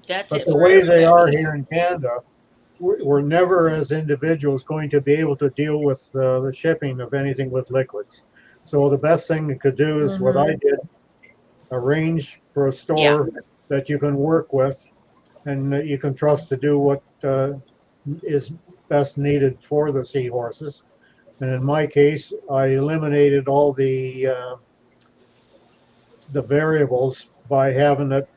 that's But it the for way they are everybody. here in Canada, we're never as individuals going to be able to deal with the shipping of anything with liquids. So the best thing you could do is what I did, arrange for a store that you can work with and that you can trust to do what is best needed for the seahorses. And in my case, I eliminated all the variables by having it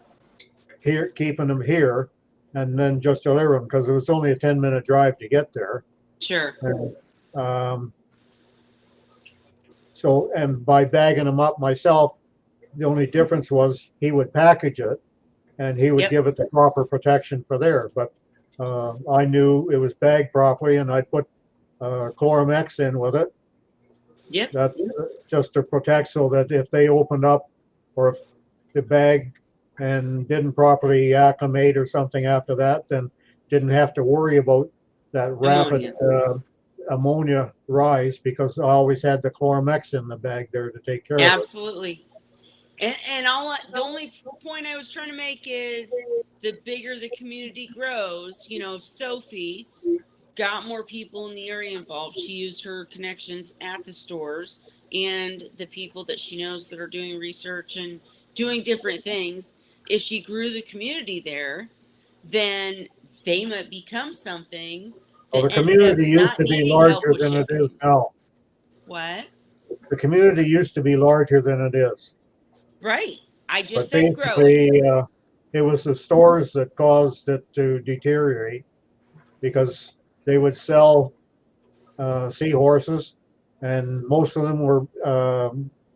here, keeping them here, and then just deliver them, because it was only a 10-minute drive to get there. Sure. And, so, and by bagging them up myself, the only difference was he would package it and he would give it the proper protection for there. But I knew it was bagged properly, and I put Chloromex in with it. Yep. That just to protect, so that if they opened up, or if the bag and didn't properly acclimate or something after that, then didn't have to worry about that rapid ammonia rise, because I always had the Chloromex in the bag there to take care of it. Absolutely. And the only point I was trying to make is, the bigger the community grows, if Sophie got more people in the area involved, she used her connections at the stores and the people that she knows that are doing research and doing different things. If she grew the community there, then they might become something. Well, the community used to be larger than it is now. What? The community used to be larger than it is. Right. I just But said growing. it was the stores that caused it to deteriorate, because they would sell seahorses, and most of them were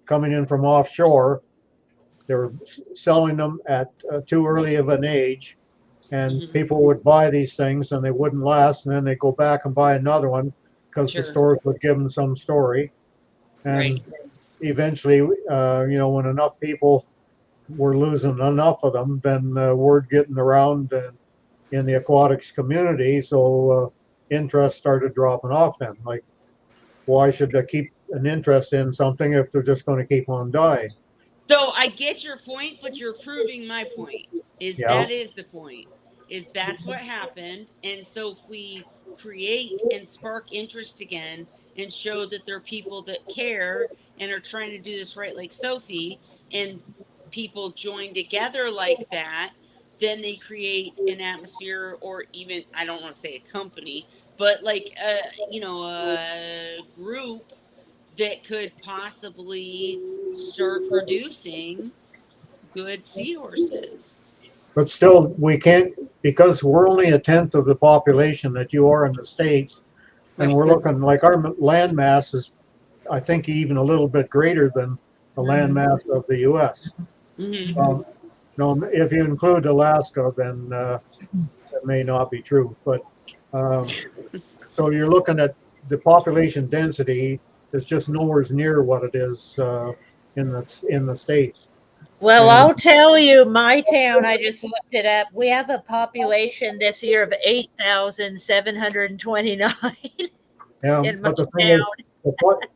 coming in from offshore. They were selling them at too early of an age, and people would buy these things and they wouldn't last, and then they'd go back and buy another one, because the stores would give them some story. And eventually, when enough people were losing enough of them, then word getting around in the aquatics community, so interest started dropping off. Then, like, why should they keep an interest in something if they're just going to keep on dying? So I get your point, but you're proving my point. That is the point. That's what happened. And so if we create and spark interest again, and show that there are people that care and are trying to do this right, like Sophie, and people join together like that, then they create an atmosphere, or even, I don't want to say a company, but like a group that could possibly start producing good seahorses. But still, we can't, because we're only a tenth of the population that you are in the States. And we're looking like our land mass is, I think, even a little bit greater than the land mass of the U.S. No, if you include Alaska, then that may not be true. But so you're looking at the population density is just nowhere near what it is in the States. Well, I'll tell you, my town, I just looked it up. We have a population this year of 8,729. Yeah, in but my the thing is,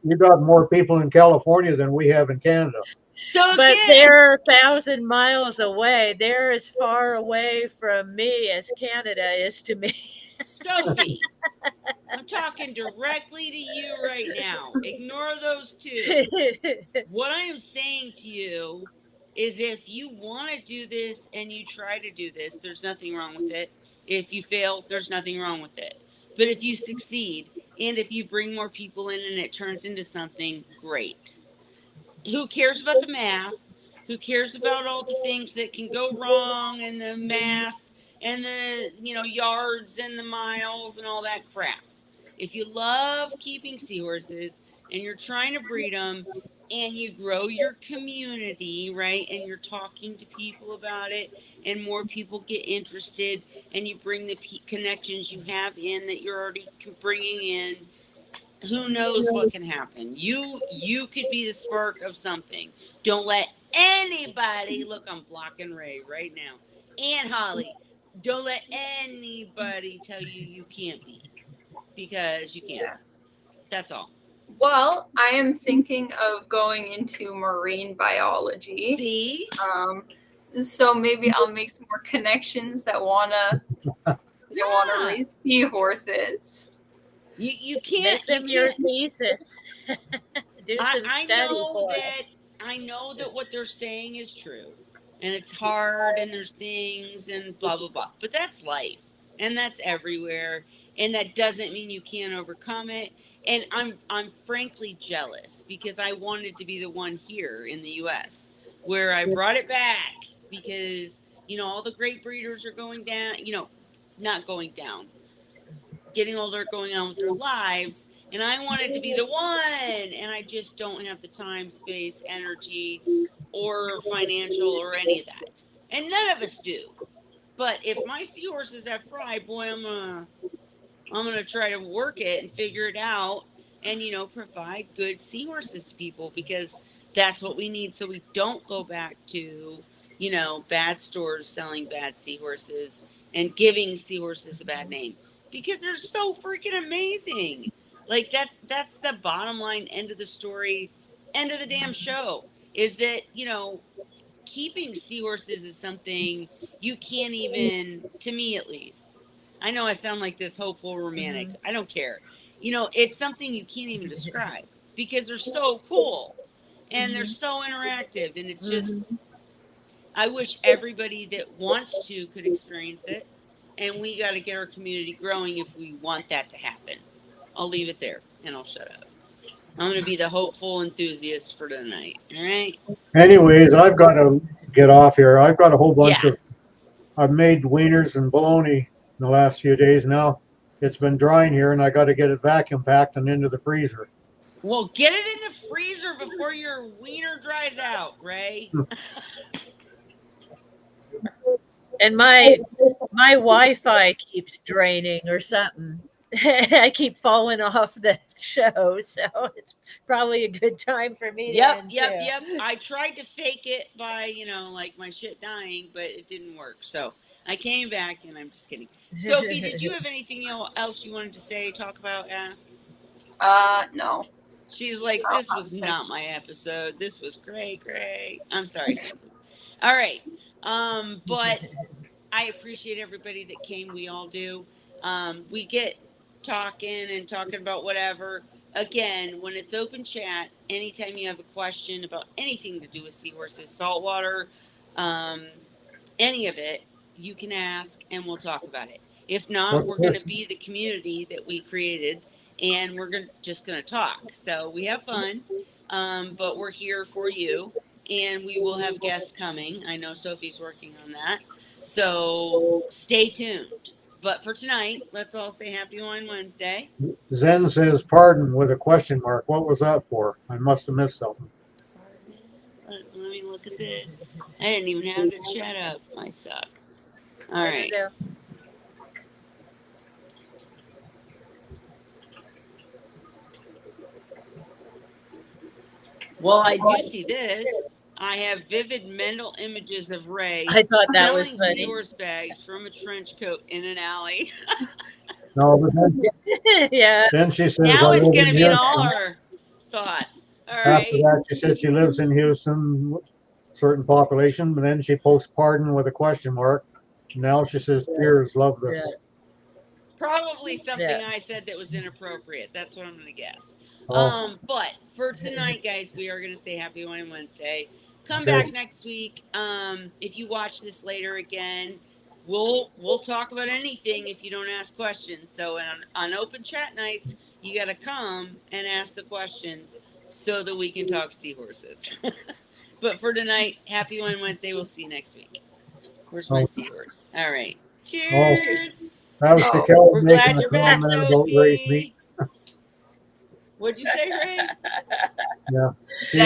you got more people in California than we have in Canada. So but they're 1,000 miles away. They're as far away from me as Canada is to me. Sophie, I'm talking directly to you right now. Ignore those two. What I am saying to you is if you want to do this and you try to do this, there's nothing wrong with it. If you fail, there's nothing wrong with it. But if you succeed and if you bring more people in and it turns into something great, who cares about the math? Who cares about all the things that can go wrong and the mass and the yards and the miles and all that crap? If you love keeping seahorses and you're trying to breed them and you grow your community, right? And you're talking to people about it and more people get interested and you bring the connections you have in that you're already bringing in, who knows what can happen. You could be the spark of something. Don't let anybody look. I'm blocking Ray right now and Holly. Don't let anybody tell you can't be, because you can. That's all. Well, I am thinking of going into marine biology. See, so maybe I'll make some more connections that wanna raise seahorses. You can't. Make them your thesis. Do some I study know for it. that. I know that what they're saying is true, and it's hard, and there's things, and blah blah blah. But that's life, and that's everywhere, and that doesn't mean you can't overcome it. And I'm frankly jealous because I wanted to be the one here in the U.S. where I brought it back because all the great breeders are going down. Not going down, getting older, going on with their lives. And I wanted to be the one, and I just don't have the time, space, energy, or financial, or any of that. And none of us do. But if my seahorses have fry, boy, I'm gonna try to work it and figure it out, and provide good seahorses to people, because that's what we need, so we don't go back to bad stores selling bad seahorses and giving seahorses a bad name, because they're so freaking amazing. Like that's the bottom line, end of the story, end of the damn show, is that keeping seahorses is something you can't even, to me at least. I know I sound like this hopeful romantic. I don't care. It's something you can't even describe because they're so cool and they're so interactive, and it's just, I wish everybody that wants to could experience it, and we got to get our community growing if we want that to happen. I'll leave it there and I'll shut up. I'm going to be the hopeful enthusiast for tonight. All right. Anyways, I've got to get off here. I've got a whole bunch Yeah. of, I've made wieners and bologna in the last few days now. It's been drying here and I got to get it vacuum packed and into the freezer. Well, get it in the freezer before your wiener dries out, Ray. And my Wi-Fi keeps draining or something. I keep falling off the show, so it's probably a good time for me to end too. I tried to fake it by, like my shit dying, but it didn't work. So I came back, and I'm just kidding. Sophie, did you have anything else you wanted to say, talk about, ask? No. She's like, this was not my episode. This was great. I'm sorry, Sophie. All right. But I appreciate everybody that came. We all do. We get talking about whatever. Again, when it's open chat, anytime you have a question about anything to do with seahorses, saltwater, any of it, you can ask and we'll talk about it. If not, we're going to be the community that we created, and we're just going to talk. So we have fun, but we're here for you, and we will have guests coming. I know Sophie's working on that. So stay tuned. But for tonight, let's all say Happy Wine Wednesday. Zen says pardon with a question mark. What was that for? I must have missed something. Let me look at it. I didn't even have the chat up. I suck. All right. Well, I do see this. I have vivid mental images of Ray I thought that was selling funny. seahorse bags from a trench coat in an alley. No, but then, Yeah. then she says, Now I it's live going to in be in Houston. all her thoughts. All After right. that, she said she lives in Houston, certain population, but then she posts pardon with a question mark. Now she says, cheers, love this. Probably something Yeah. I said that was inappropriate. That's what I'm gonna guess. Oh, But for tonight, guys, we are gonna say Happy Wine Wednesday. Come Okay. back next week. If you watch this later again, we'll talk about anything if you don't ask questions. So on open chat nights, you gotta come and ask the questions so that we can talk seahorses. But for tonight, Happy Wine Wednesday. We'll see you next week. Where's my Oh. seahorse? All right. Oh. Cheers. that was the Oh. cow We're making glad a you're back, comment about raised meat. Sophie. What'd you say, Ray? Yeah. Zen